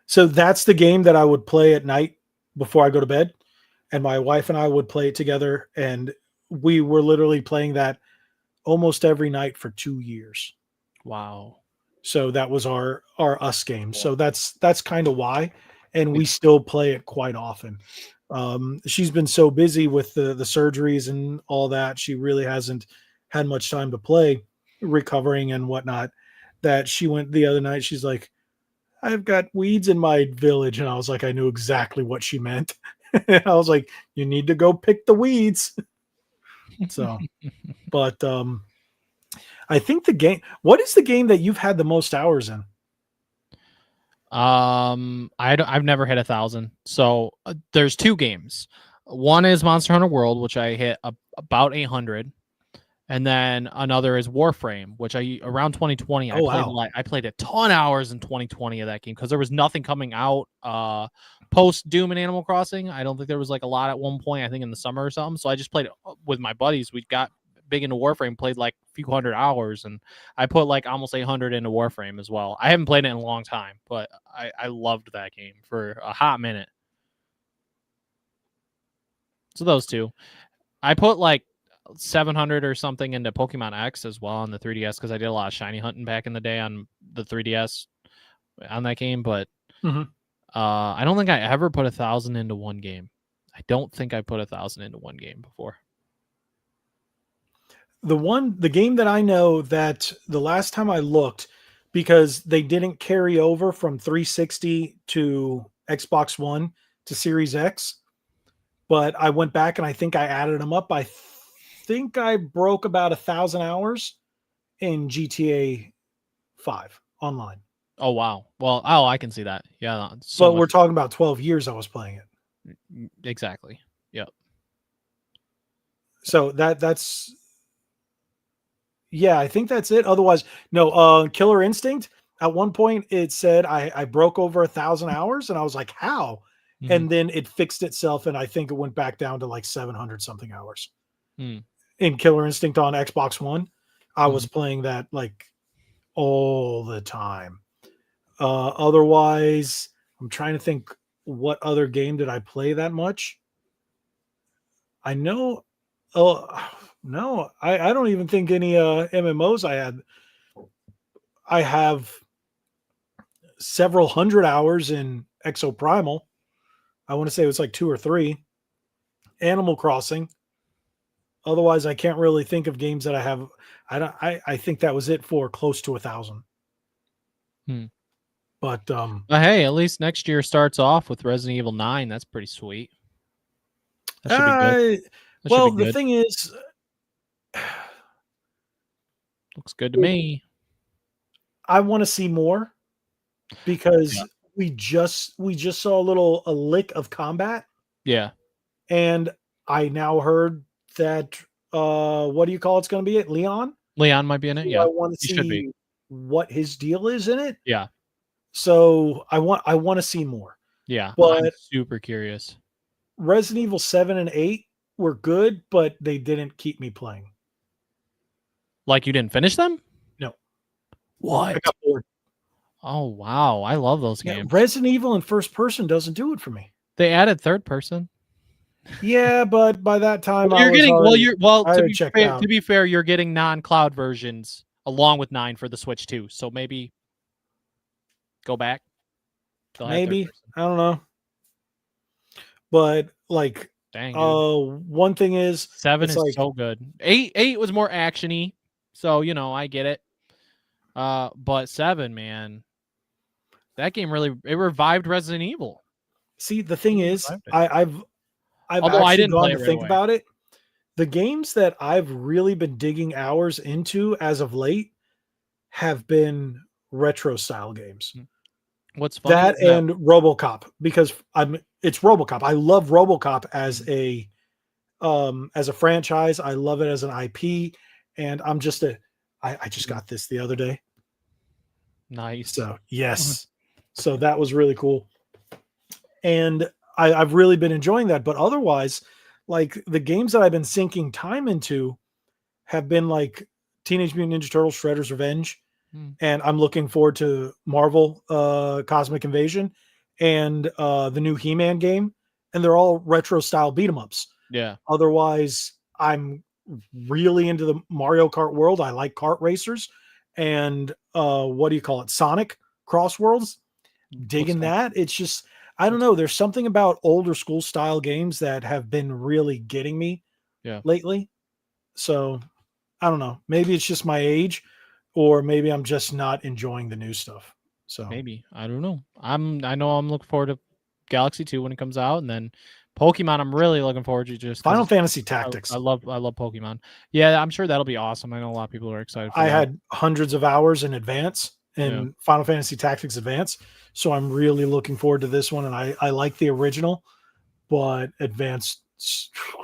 So that's the game that I would play at night before I go to bed. And my wife and I would play it together. And we were literally playing that almost every night for 2 years. Wow. So that was our us game. So that's kind of why. And we still play it quite often. She's been so busy with the surgeries and all that. She really hasn't had much time to play, recovering and whatnot, that she went the other night. She's like, I've got weeds in my village. And I was like, I knew exactly what she meant. I was like, you need to go pick the weeds. So, but I think what is the game that you've had the most hours in? I've never hit 1,000. So there's 2 games. One is Monster Hunter World, which I hit about 800. And then another is Warframe, which around 2020, I played a ton of hours in 2020 of that game because there was nothing coming out post Doom and Animal Crossing. I don't think there was like a lot at one point, I think in the summer or something. So I just played it with my buddies. We got big into Warframe, played like a few hundred hours, and I put like almost 800 into Warframe as well. I haven't played it in a long time, but I loved that game for a hot minute. So those 2. I put like 700 or something into Pokemon X as well on the 3DS because I did a lot of shiny hunting back in the day on the 3DS on that game. But I don't think I ever put 1,000 into one game. I don't think I put 1,000 into one game before. The game that I know that the last time I looked, because they didn't carry over from 360 to Xbox One to Series X, but I went back and I think I added them up. I think I broke about 1,000 hours in GTA 5 online. Oh, wow. Well, I can see that. Yeah. But we're talking about 12 years I was playing it. Exactly. Yep. So that's, yeah, I think that's it. Otherwise, no, Killer Instinct, at one point it said I broke over 1,000 hours and I was like, how? Mhm. And then it fixed itself. And I think it went back down to like 700 something hours in Killer Instinct on Xbox One. I was playing that like all the time. Otherwise, I'm trying to think, what other game did I play that much? I know. Oh no, I don't even think any MMOs I had. I have several hundred hours in Exoprimal. I want to say it was like 2 or 3. Animal Crossing. Otherwise, I can't really think of games that I have. I think that was it for close to 1,000. But hey, at least next year starts off with Resident Evil 9. That's pretty sweet. That should be good. Well, the thing is, looks good to me. I want to see more because we just saw a lick of combat. Yeah. And I now heard that what do you call it's going to be it? Leon might be in it. Yeah. I want to see what his deal is in it. Yeah. So I want to see more. Yeah. But I'm super curious. Resident Evil 7 and 8 were good, but they didn't keep me playing. Like you didn't finish them? No. What? I got bored. Oh, wow. I love those games. Resident Evil in first person doesn't do it for me. They added third person. Yeah, but by that time to be fair, you're getting non-cloud versions along with 9 for the Switch too. So maybe go back. Maybe. I don't know. But like, dang, one thing is 7 is like, so good. 8 was more actiony, so I get it. But 7, man, that game it revived Resident Evil. See, the thing is, I've although I didn't gone to think about it. The games that I've really been digging hours into as of late have been retro style games. What's funny that and RoboCop, because it's RoboCop. I love RoboCop as a franchise. I love it as an IP, and I just got this the other day. Nice. So yes, so that was really cool, and I've really been enjoying that. But otherwise, like the games that I've been sinking time into have been like Teenage Mutant Ninja Turtles: Shredder's Revenge. And I'm looking forward to Marvel Cosmic Invasion and the new He-Man game. And they're all retro style beat 'em ups. Yeah. Otherwise, I'm really into the Mario Kart world. I like kart racers and what do you call it? Sonic Cross Worlds. Digging that. It's just, I don't know. There's something about older school style games that have been really getting me lately. So I don't know. Maybe it's just my age. Or maybe I'm just not enjoying the new stuff. So maybe, I don't know. I know I'm looking forward to Galaxy 2 when it comes out, and then Pokemon I'm really looking forward to. Just Final Fantasy Tactics. I love Pokemon. Yeah, I'm sure that'll be awesome. I know a lot of people are excited for that. Had hundreds of hours in advance in Final Fantasy Tactics Advance, so I'm really looking forward to this one. And I like the original, but Advance,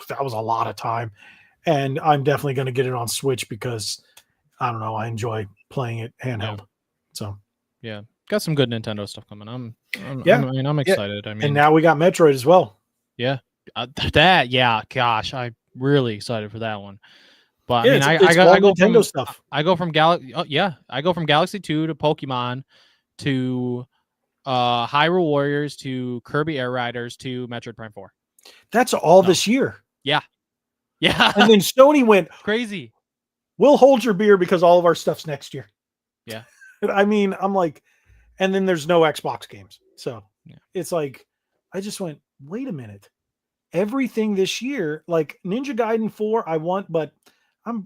that was a lot of time, and I'm definitely going to get it on Switch because I don't know. I enjoy playing it handheld. So yeah, got some good Nintendo stuff coming. I'm excited. I mean, and now we got Metroid as well. Yeah, gosh, I'm really excited for that one. But I go Nintendo from stuff. I go from I go from Galaxy 2 to Pokemon to Hyrule Warriors to Kirby Air Riders to Metroid Prime 4. That's all this year. Yeah. And then Sony went crazy. We'll hold your beer because all of our stuff's next year. Yeah. I mean, I'm like, and then there's no Xbox games. So Yeah. It's like, I just went, wait a minute. Everything this year, like Ninja Gaiden 4, I want, but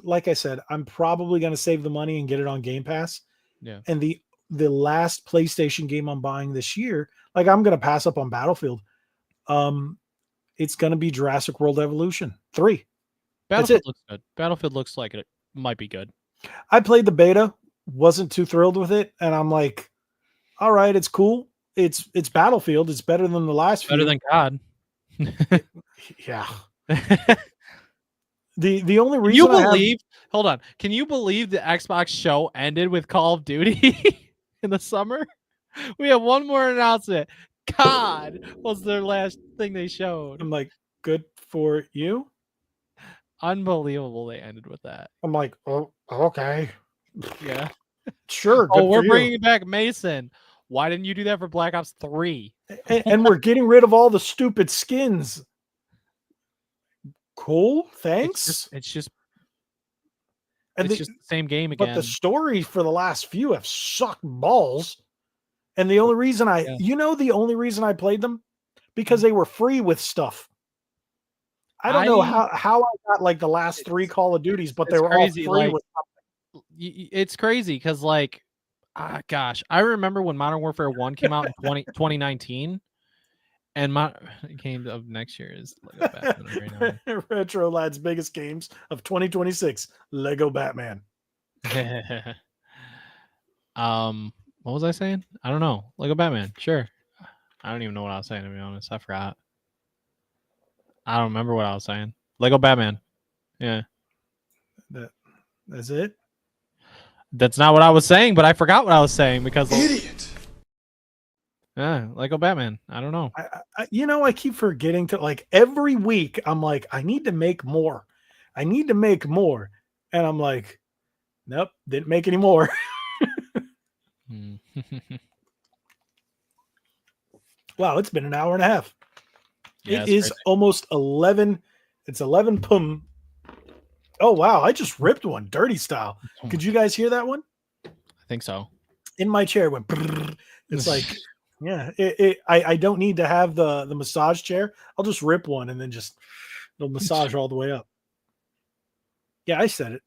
like I said, I'm probably going to save the money and get it on Game Pass. Yeah. And the last PlayStation game I'm buying this year, like I'm going to pass up on Battlefield. It's going to be Jurassic World Evolution 3. Battlefield looks good. Battlefield looks like it might be good. I played the beta, wasn't too thrilled with it, and I'm like, all right, it's cool. It's Battlefield. It's better than the last few. Better than COD. Yeah. The only reason hold on. Can you believe the Xbox show ended with Call of Duty in the summer? We have one more announcement. COD was their last thing they showed. I'm like, good for you. Unbelievable they ended with that. I'm like, oh, okay. Yeah. Sure. Oh, we're bringing back Mason. Why didn't you do that for Black Ops 3? And we're getting rid of all the stupid skins. Cool. Thanks. It's just the same game again. But the story for the last few have sucked balls. And the only reason the only reason I played them, because they were free with stuff. I don't know how I got like the last 3 Call of Duties, but they were crazy, all free like, with something. It's crazy because, like, gosh, I remember when Modern Warfare 1 came out in 2019, and game of next year is Lego Batman right now. Retro Lad's biggest games of 2026, Lego Batman. What was I saying? I don't know. Lego Batman, sure. I don't even know what I was saying, to be honest. I forgot. I don't remember what I was saying. Lego Batman. Yeah. That's it? That's not what I was saying, but I forgot what I was saying because... Idiot! Yeah, Lego Batman. I don't know. I keep forgetting to, like, every week, I'm like, I need to make more. And I'm like, nope, didn't make any more. Wow, it's been an hour and a half. Yeah, it is crazy. Almost 11. It's 11 pum. Oh, wow. I just ripped one dirty style. Could you guys hear that one? I think so. In my chair, it went. Brrr. It's like, yeah, I don't need to have the massage chair. I'll just rip one and then just it'll massage all the way up. Yeah, I said it.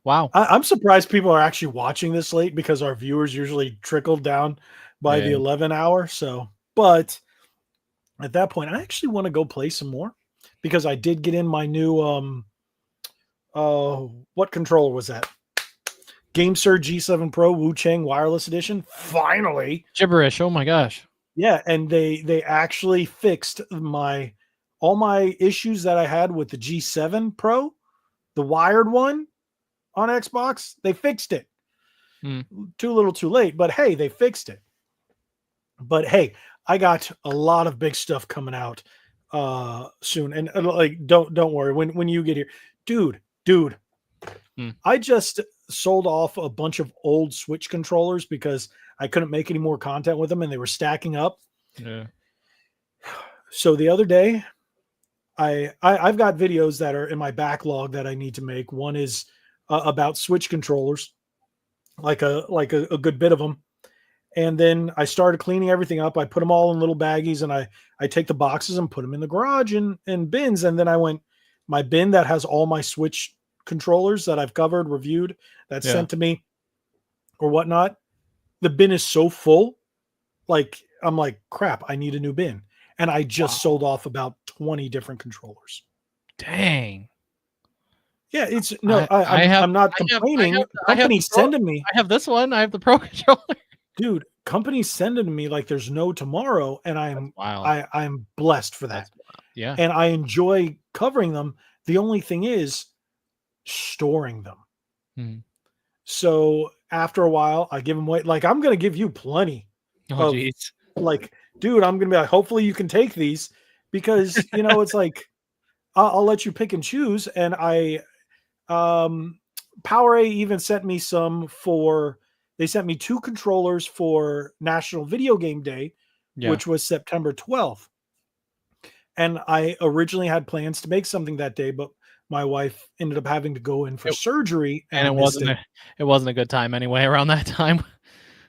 Wow. I'm surprised people are actually watching this late because our viewers usually trickle down by the 11 hour. So, but at that point, I actually want to go play some more because I did get in my new, what controller was that? GameSir G7 Pro Wu Chang Wireless Edition. Finally. Gibberish. Oh my gosh. Yeah. And they actually fixed all my issues that I had with the G7 Pro, the wired one on Xbox. They fixed it. Too little too late, but hey, they fixed it. But hey, I got a lot of big stuff coming out soon. And like, don't worry when you get here, dude, I just sold off a bunch of old Switch controllers because I couldn't make any more content with them and they were stacking up. Yeah. So the other day, I've got videos that are in my backlog that I need to make. One is about Switch controllers, like a good bit of them. And then I started cleaning everything up. I put them all in little baggies and I take the boxes and put them in the garage in bins. And then I went, my bin that has all my Switch controllers that I've covered, reviewed, that's sent to me or whatnot. The bin is so full. Like, I'm like, crap, I need a new bin. And I just sold off about 20 different controllers. Dang. Yeah, it's I'm not complaining. Companies sending me. I have this one. I have the Pro controller. Dude, companies sending me like there's no tomorrow, and I'm blessed for that. Yeah, and I enjoy covering them. The only thing is storing them. So after a while, I give them away. Like, I'm gonna give you plenty. Oh, geez. Like, dude, I'm gonna be like, hopefully you can take these because it's like I'll let you pick and choose. And PowerA even sent me they sent me 2 controllers for National Video Game Day, which was September 12th. And I originally had plans to make something that day, but my wife ended up having to go in for surgery. And it wasn't a good time anyway around that time.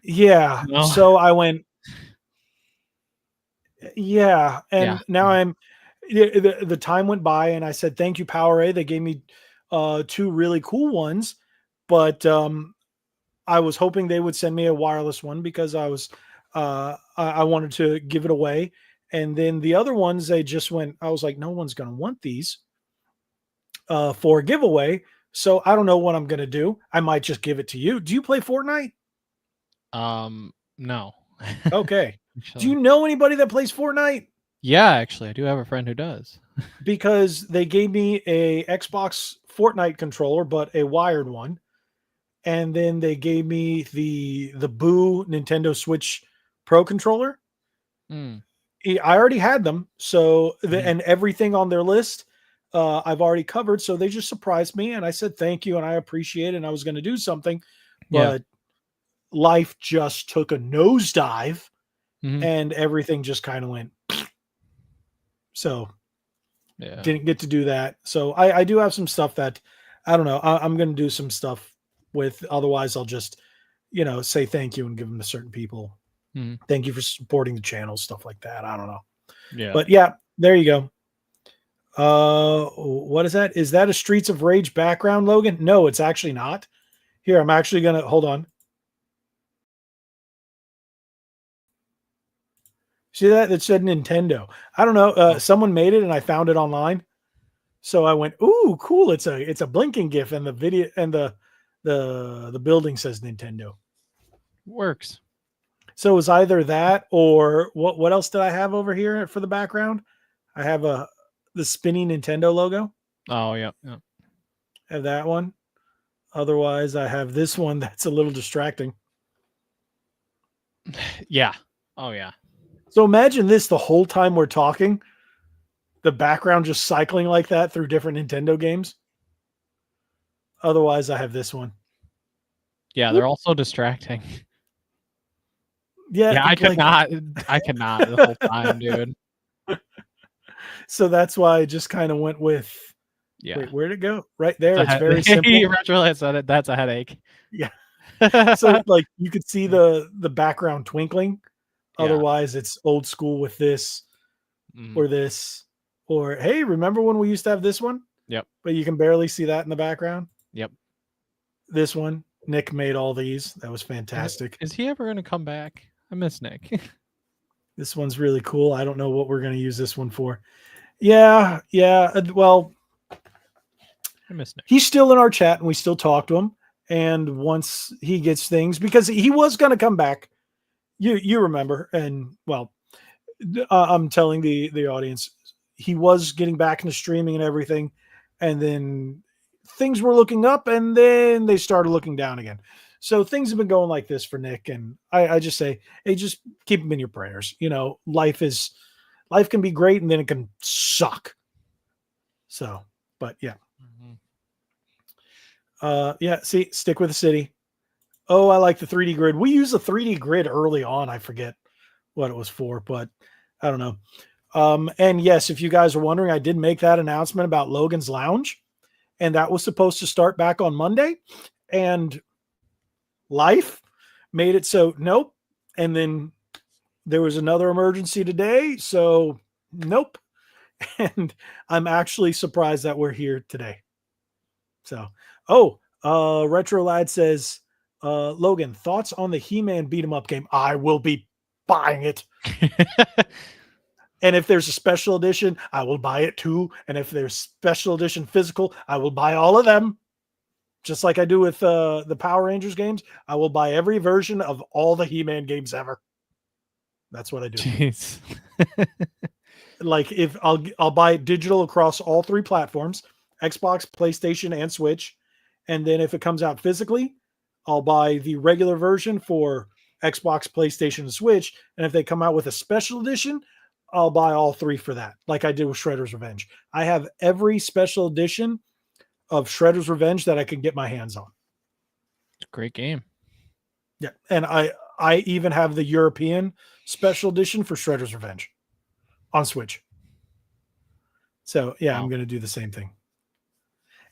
Yeah. No. So I went, Yeah, Yeah. and now the time went by, and I said thank you, PowerA. They gave me 2 really cool ones, but I was hoping they would send me a wireless one because I wanted to give it away. And then the other ones, they just went. I was like, no one's going to want these for a giveaway. So I don't know what I'm going to do. I might just give it to you. Do you play Fortnite? No. Okay. Do Actually. you know anybody that plays Fortnite? Yeah, actually, I do have a friend who does. Because they gave me a Xbox Fortnite controller, but a wired one. And then they gave me the Boo Nintendo Switch Pro controller. Mm. I already had them, so Mhm. and everything on their list I've already covered. So they just surprised me, and I said thank you, and I appreciate it. And I was going to do something, Yeah. but life just took a nosedive, Mhm. and everything just kind of went. So Yeah. didn't get to do that. So I do have some stuff that I don't know. I'm going to do some stuff with. Otherwise, I'll just say thank you and give them to certain people. Mhm. Thank you for supporting the channel, stuff like that. I don't know. Yeah. But yeah, there you go. What is that? Is that a Streets of Rage background, Logan? No, it's actually not. Here, I'm actually gonna hold on. See that? It said Nintendo. I don't know. Oh. Someone made it and I found it online. So I went, ooh, cool. It's a blinking GIF, and the video and the building says Nintendo. Works. So it was either that or what else did I have over here for the background? I have the spinning Nintendo logo. Oh yeah. Yeah. I have that one. Otherwise, I have this one that's a little distracting. Yeah. Oh yeah. So imagine this the whole time we're talking, the background just cycling like that through different Nintendo games. Otherwise, I have this one. Yeah, they're also distracting. Yeah, Yeah, I could like, not. I could not the whole time, dude. so that's why I just kind of went with. Yeah. Wait, where'd it go? Right there. It's very simple. Retro said it. That's a headache. Yeah. So like you could see the background twinkling. Yeah. Otherwise, it's old school with this or this. Or hey, remember when we used to have this one? Yep. But you can barely see that in the background. Yep. This one, Nick made all these. That was fantastic. Is he ever going to come back? I miss Nick. This one's really cool. I don't know what we're going to use this one for. Yeah. Well, I miss Nick. He's still in our chat and we still talk to him. And once he gets things, because he was going to come back, you remember, and well, I'm telling the audience, he was getting back into streaming and everything, and then things were looking up, and then they started looking down again. So things have been going like this for Nick, and I just say, hey, just keep him in your prayers. Life can be great, and then it can suck. So, but yeah. See, stick with the city. Oh, I like the 3D grid. We used the 3D grid early on. I forget what it was for, but I don't know. And yes, if you guys are wondering, I did make that announcement about Logan's Lounge, and that was supposed to start back on Monday, and life made it so nope. And then there was another emergency today, so nope. And I'm actually surprised that we're here today. So, Retro Lad says, Logan, thoughts on the He-Man beat 'em up game? I will be buying it. And if there's a special edition, I will buy it too. And if there's special edition physical, I will buy all of them. Just like I do with the Power Rangers games, I will buy every version of all the He-Man games ever. That's what I do. Jeez. Like if I'll buy it digital across all 3 platforms, Xbox, PlayStation, and Switch. And then if it comes out physically, I'll buy the regular version for Xbox, PlayStation, and Switch. And if they come out with a special edition, I'll buy all 3 for that, like I did with Shredder's Revenge. I have every special edition of Shredder's Revenge that I can get my hands on. It's a great game. Yeah. And I even have the European special edition for Shredder's Revenge on Switch. So yeah, wow. I'm going to do the same thing.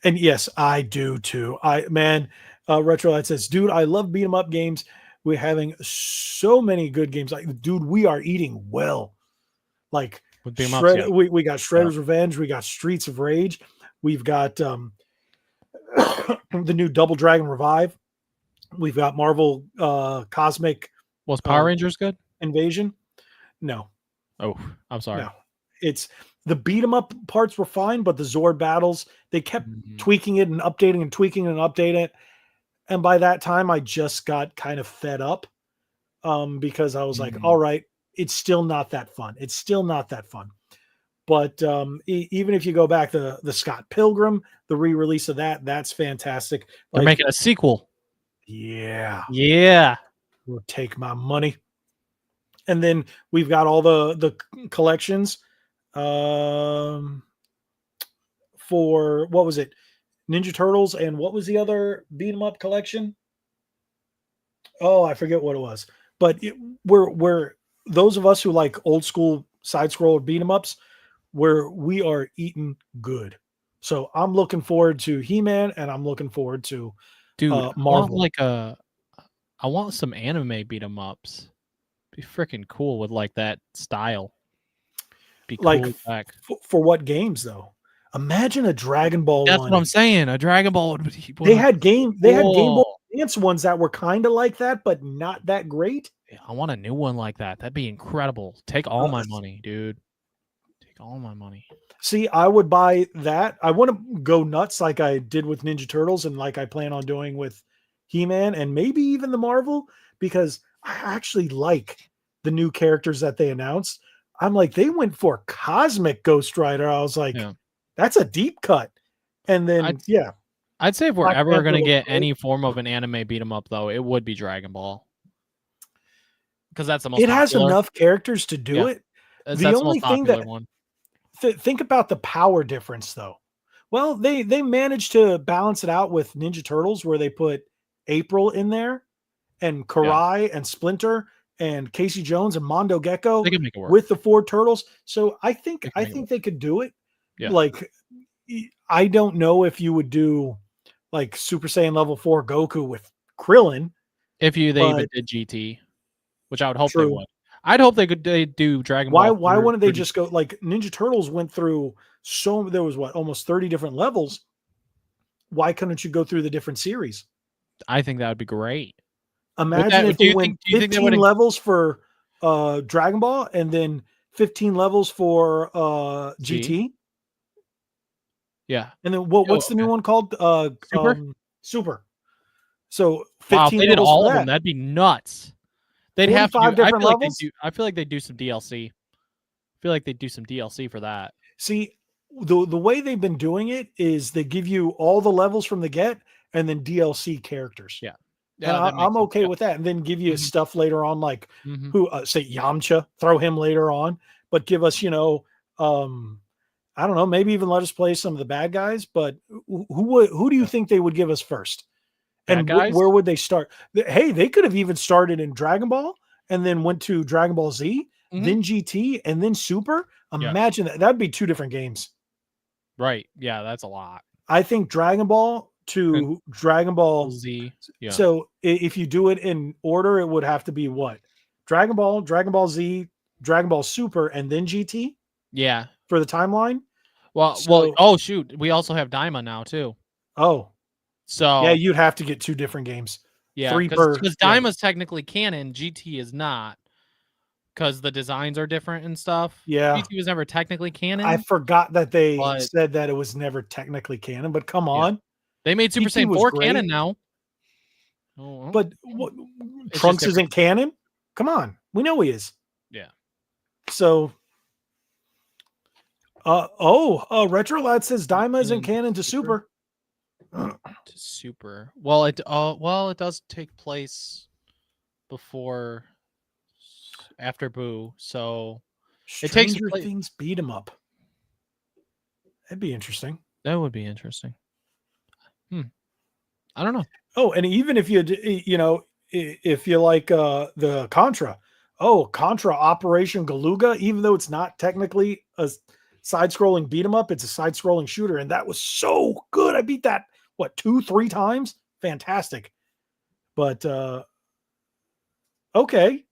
And yes, I do too. Retrolight says, dude, I love beat 'em up games. We're having so many good games. Like, dude, we are eating well. Like With beam ups, yeah. we got Shredder's Revenge, we got Streets of Rage, we've got the new Double Dragon Revive, we've got Marvel Cosmic. Was Power Rangers good? Invasion? No. Oh, I'm sorry. No. It's the beat 'em up parts were fine, but the Zord battles, they kept tweaking it and updating and tweaking and updating it. And by that time, I just got kind of fed up because I was like, all right, it's still not that fun. It's still not that fun. But even if you go back to the Scott Pilgrim, the re-release of that, that's fantastic. They're making a sequel. Yeah. Yeah. Will take my money. And then we've got all the collections for, what was it? Ninja Turtles, and what was the other beat 'em up collection? Oh, I forget what it was. But we're those of us who like old school side scroll beat 'em ups, where we are eating good. So I'm looking forward to He-Man, and I'm looking forward to Marvel. I want some anime beat 'em ups. Be freaking cool with like that style. Be cool like for what games though? Imagine a Dragon Ball. That's what I'm saying. A Dragon Ball would be. They had Game Boy Advance ones that were kind of like that, but not that great. I want a new one like that. That'd be incredible. Take all my money, dude. Take all my money. See, I would buy that. I want to go nuts like I did with Ninja Turtles and like I plan on doing with He-Man and maybe even the Marvel, because I actually like the new characters that they announced. I'm like, they went for Cosmic Ghost Rider. I was like, that's a deep cut. And then, I'd say if we're ever going to get any form of an anime beat 'em up, though, it would be Dragon Ball. Because that's the most popular. Has enough characters to do it. That's the only thing that one. Think about the power difference, though. Well, they managed to balance it out with Ninja Turtles, where they put April in there, and Karai and Splinter and Casey Jones and Mondo Gecko with the 4 turtles. So I think they could do it. Yeah. Like, I don't know if you would do like Super Saiyan level 4 Goku with Krillin. If they even did GT, which I would hope they would. I'd hope they do Dragon Ball. Why wouldn't they just go like Ninja Turtles went through there was almost 30 different levels. Why couldn't you go through the different series? I think that would be great. Imagine if they went 15 levels for Dragon Ball and then 15 levels for GT. Yeah. And then what's the new one called? Super. So 15 they did all of them. That'd be nuts. They'd have to do, different levels. I feel like they do some DLC. I feel like they do some DLC for that. See, the way they've been doing it is they give you all the levels from the get and then DLC characters. Yeah. And I'm okay with that. And then give you stuff later on, like who say Yamcha, throw him later on, but give us, I don't know, maybe even let us play some of the bad guys. But who do you think they would give us first? And where would they start? Hey, they could have even started in Dragon Ball and then went to Dragon Ball Z, then GT, and then Super. Imagine that. That'd be 2 different games. Right. Yeah, that's a lot. I think Dragon Ball to Dragon Ball Z. Yeah. So if you do it in order, it would have to be what? Dragon Ball Z, Dragon Ball Super, and then GT? Yeah. For the timeline? Well, shoot. We also have Daima now, too. Oh. So yeah, you'd have to get 2 different games. Yeah, because Daima's technically canon, GT is not, because the designs are different and stuff. Yeah, GT was never technically canon. I forgot that they said that it was never technically canon, but come on, they made Super Saiyan 4 canon now. But Trunks isn't canon. Come on, we know he is. Yeah. So, Retro Lad says Daima isn't canon to Super. To Super. Well, it does take place after Boo, so it takes things beat him up. That'd be interesting. That would be interesting. I don't know. Oh, and even if if you like the Contra, Contra Operation Galuga, even though it's not technically a side-scrolling beat 'em up, it's a side-scrolling shooter, and that was so good. I beat that 2-3 times. Fantastic. But okay.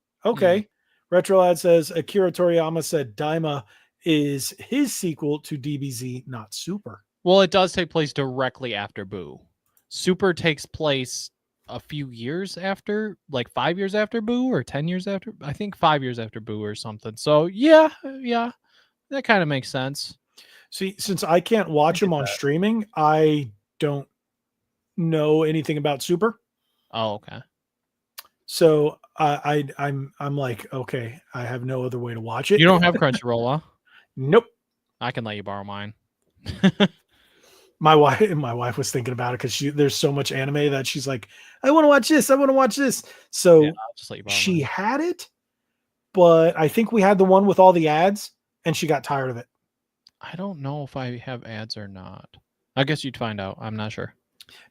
Retrolad says Akira Toriyama said Daima is his sequel to DBZ, not Super. Well, it does take place directly after Boo. Super takes place a few years after, like 5 years after Boo or 10 years after. I think 5 years after Boo or something. So yeah, that kind of makes sense. See, since I can't watch them on streaming, I don't know anything about Super. Oh, okay. So I'm like, okay, I have no other way to watch it. You don't have Crunchyroll, huh? Nope. I can let you borrow mine. My wife was thinking about it because there's so much anime that she's like, I want to watch this. I want to watch this. So Yeah, I'll just let you borrow she mine. had it, but I think we had the one with all the ads and she got tired of it. I don't know if I have ads or not. I guess you'd find out. I'm not sure.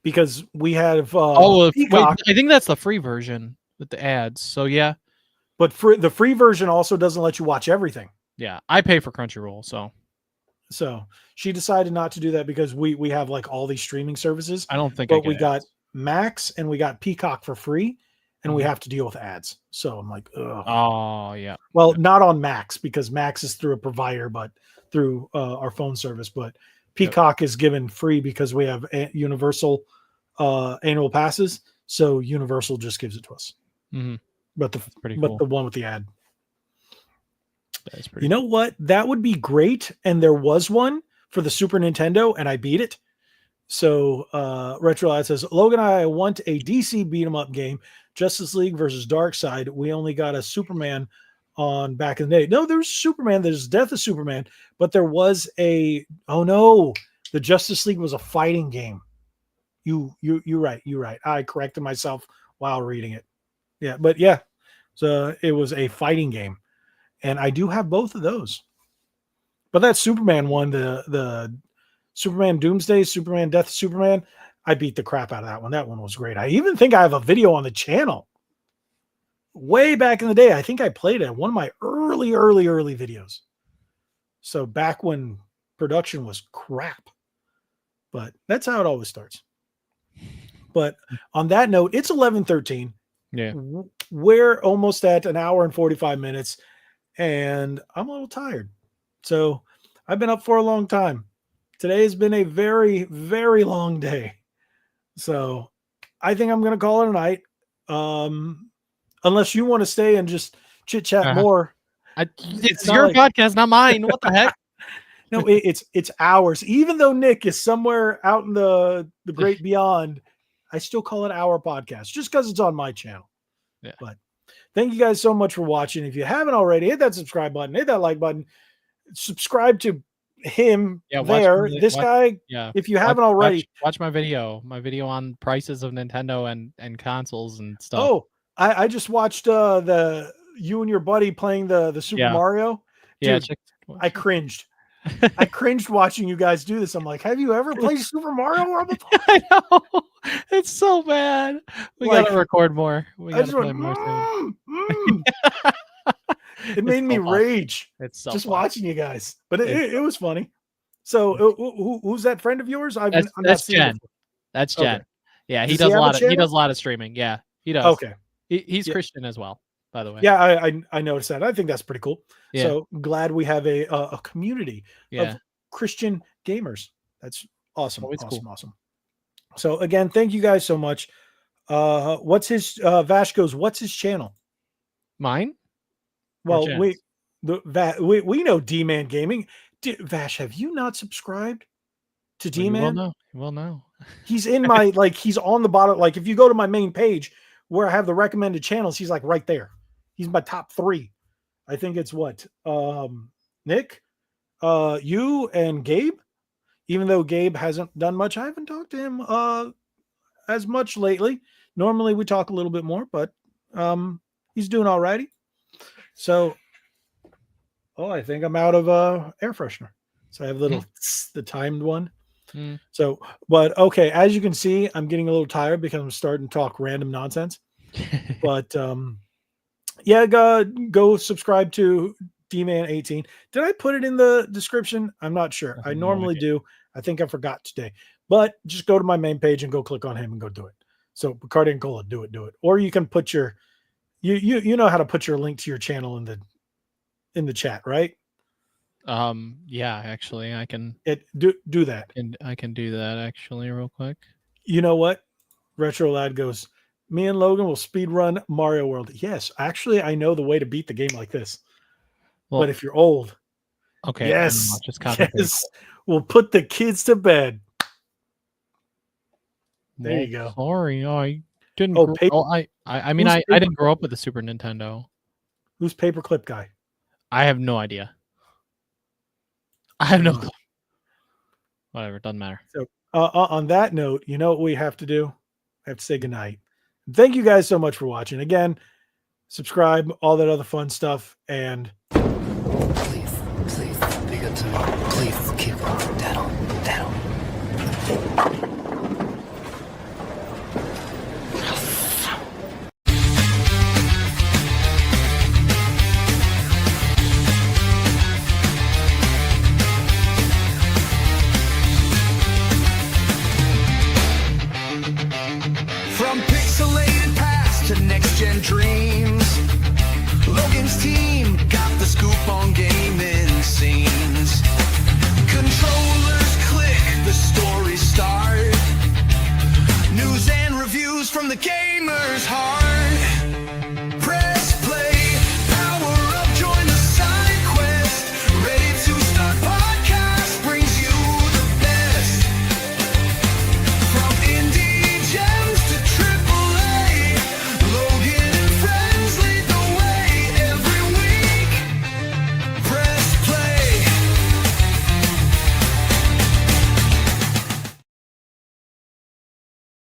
Because we have wait, I think that's the free version with the ads. So yeah. But the free version also doesn't let you watch everything. Yeah, I pay for Crunchyroll, so she decided not to do that because we have like all these streaming services. I don't think. But we got Max and we got Peacock for free, and we have to deal with ads. So I'm like, ugh. Oh yeah. Well, not on Max because Max is through a provider, but through our phone service. But Peacock is given free because we have Universal annual passes. So Universal just gives it to us. Mm-hmm. But cool. The one with the ad. That's pretty. You know what? That would be great. And there was one for the Super Nintendo, and I beat it. So Retrolad says, Logan and I want a DC beat 'em up game, Justice League versus Darkseid. We only got a Superman on back in the day. No, there's Superman. There's Death of Superman, but there was the Justice League was a fighting game. You're right. You're right. I corrected myself while reading it. Yeah, but yeah, so it was a fighting game. And I do have both of those. But that Superman one, the Superman Doomsday, Superman Death Superman, I beat the crap out of that one. That one was great. I even think I have a video on the channel. Way back in the day, I think I played it. One of my early videos. So back when production was crap. But that's how it always starts. But on that note, it's 11:13. Yeah. We're almost at an hour and 45 minutes. And I'm a little tired. So I've been up for a long time. Today has been a very, very long day. So I think I'm going to call it a night. Unless you want to stay and just chit chat more. It's your podcast, not mine. What the heck? No, it's ours. Even though Nick is somewhere out in the great beyond, I still call it our podcast just because it's on my channel. Yeah. But thank you guys so much for watching. If you haven't already, hit that subscribe button, hit that like button, subscribe to him there. This guy, if you haven't already, watch my video on prices of Nintendo and consoles and stuff. Oh, I just watched you and your buddy playing the Super Mario. Dude, I cringed. I cringed watching you guys do this. I'm like, have you ever played Super Mario World before? I know. It's so bad. We gotta record more. We gotta play more. It made me rage. It's so just watching you guys, but it was funny. So who's that friend of yours? That's Jen. That's Jen. Okay. Yeah, he does a lot of streaming. Yeah, he does. Okay. He's Christian as well, by the way. Yeah, I noticed that. I think that's pretty cool. Yeah. So glad we have a community of Christian gamers. That's awesome. Awesome. So again, thank you guys so much. What's his Vash goes? What's his channel? Mine. Well, we know D-Man Gaming. Vash, have you not subscribed to D-Man? Well, no. He's in my he's on the bottom. Like if you go to my main page where I have the recommended channels, he's like right there. He's my top 3. I think it's Nick, you and Gabe. Even though Gabe hasn't done much, I haven't talked to him as much lately. Normally we talk a little bit more, but he's doing all righty. So, I think I'm out of air freshener. So I have the timed one. So, but okay, as you can see, I'm getting a little tired because I'm starting to talk random nonsense. But go subscribe to D-Man18. Did I put it in the description? I'm not sure. I normally do. I think I forgot today. But just go to my main page and go click on him and go do it. So Bacardi and Cola, do it. Or you can put your You know how to put your link to your channel in the chat, right? Yeah, actually, I can do that. And I can do that actually real quick. You know what? Retro Lad goes, me and Logan will speed run Mario World. Yes, actually, I know the way to beat the game like this. Well, but if you're old, okay, yes, just yes, we'll put the kids to bed. There you go. Sorry, I didn't. I mean, I didn't grow up with the Super Nintendo. Who's Paperclip guy? I have no idea. I have no clue. Whatever, doesn't matter. So on that note, you know what we have to do? I have to say goodnight. Thank you guys so much for watching. Again, subscribe, all that other fun stuff, and please be good to me. Please keep going. Dad on.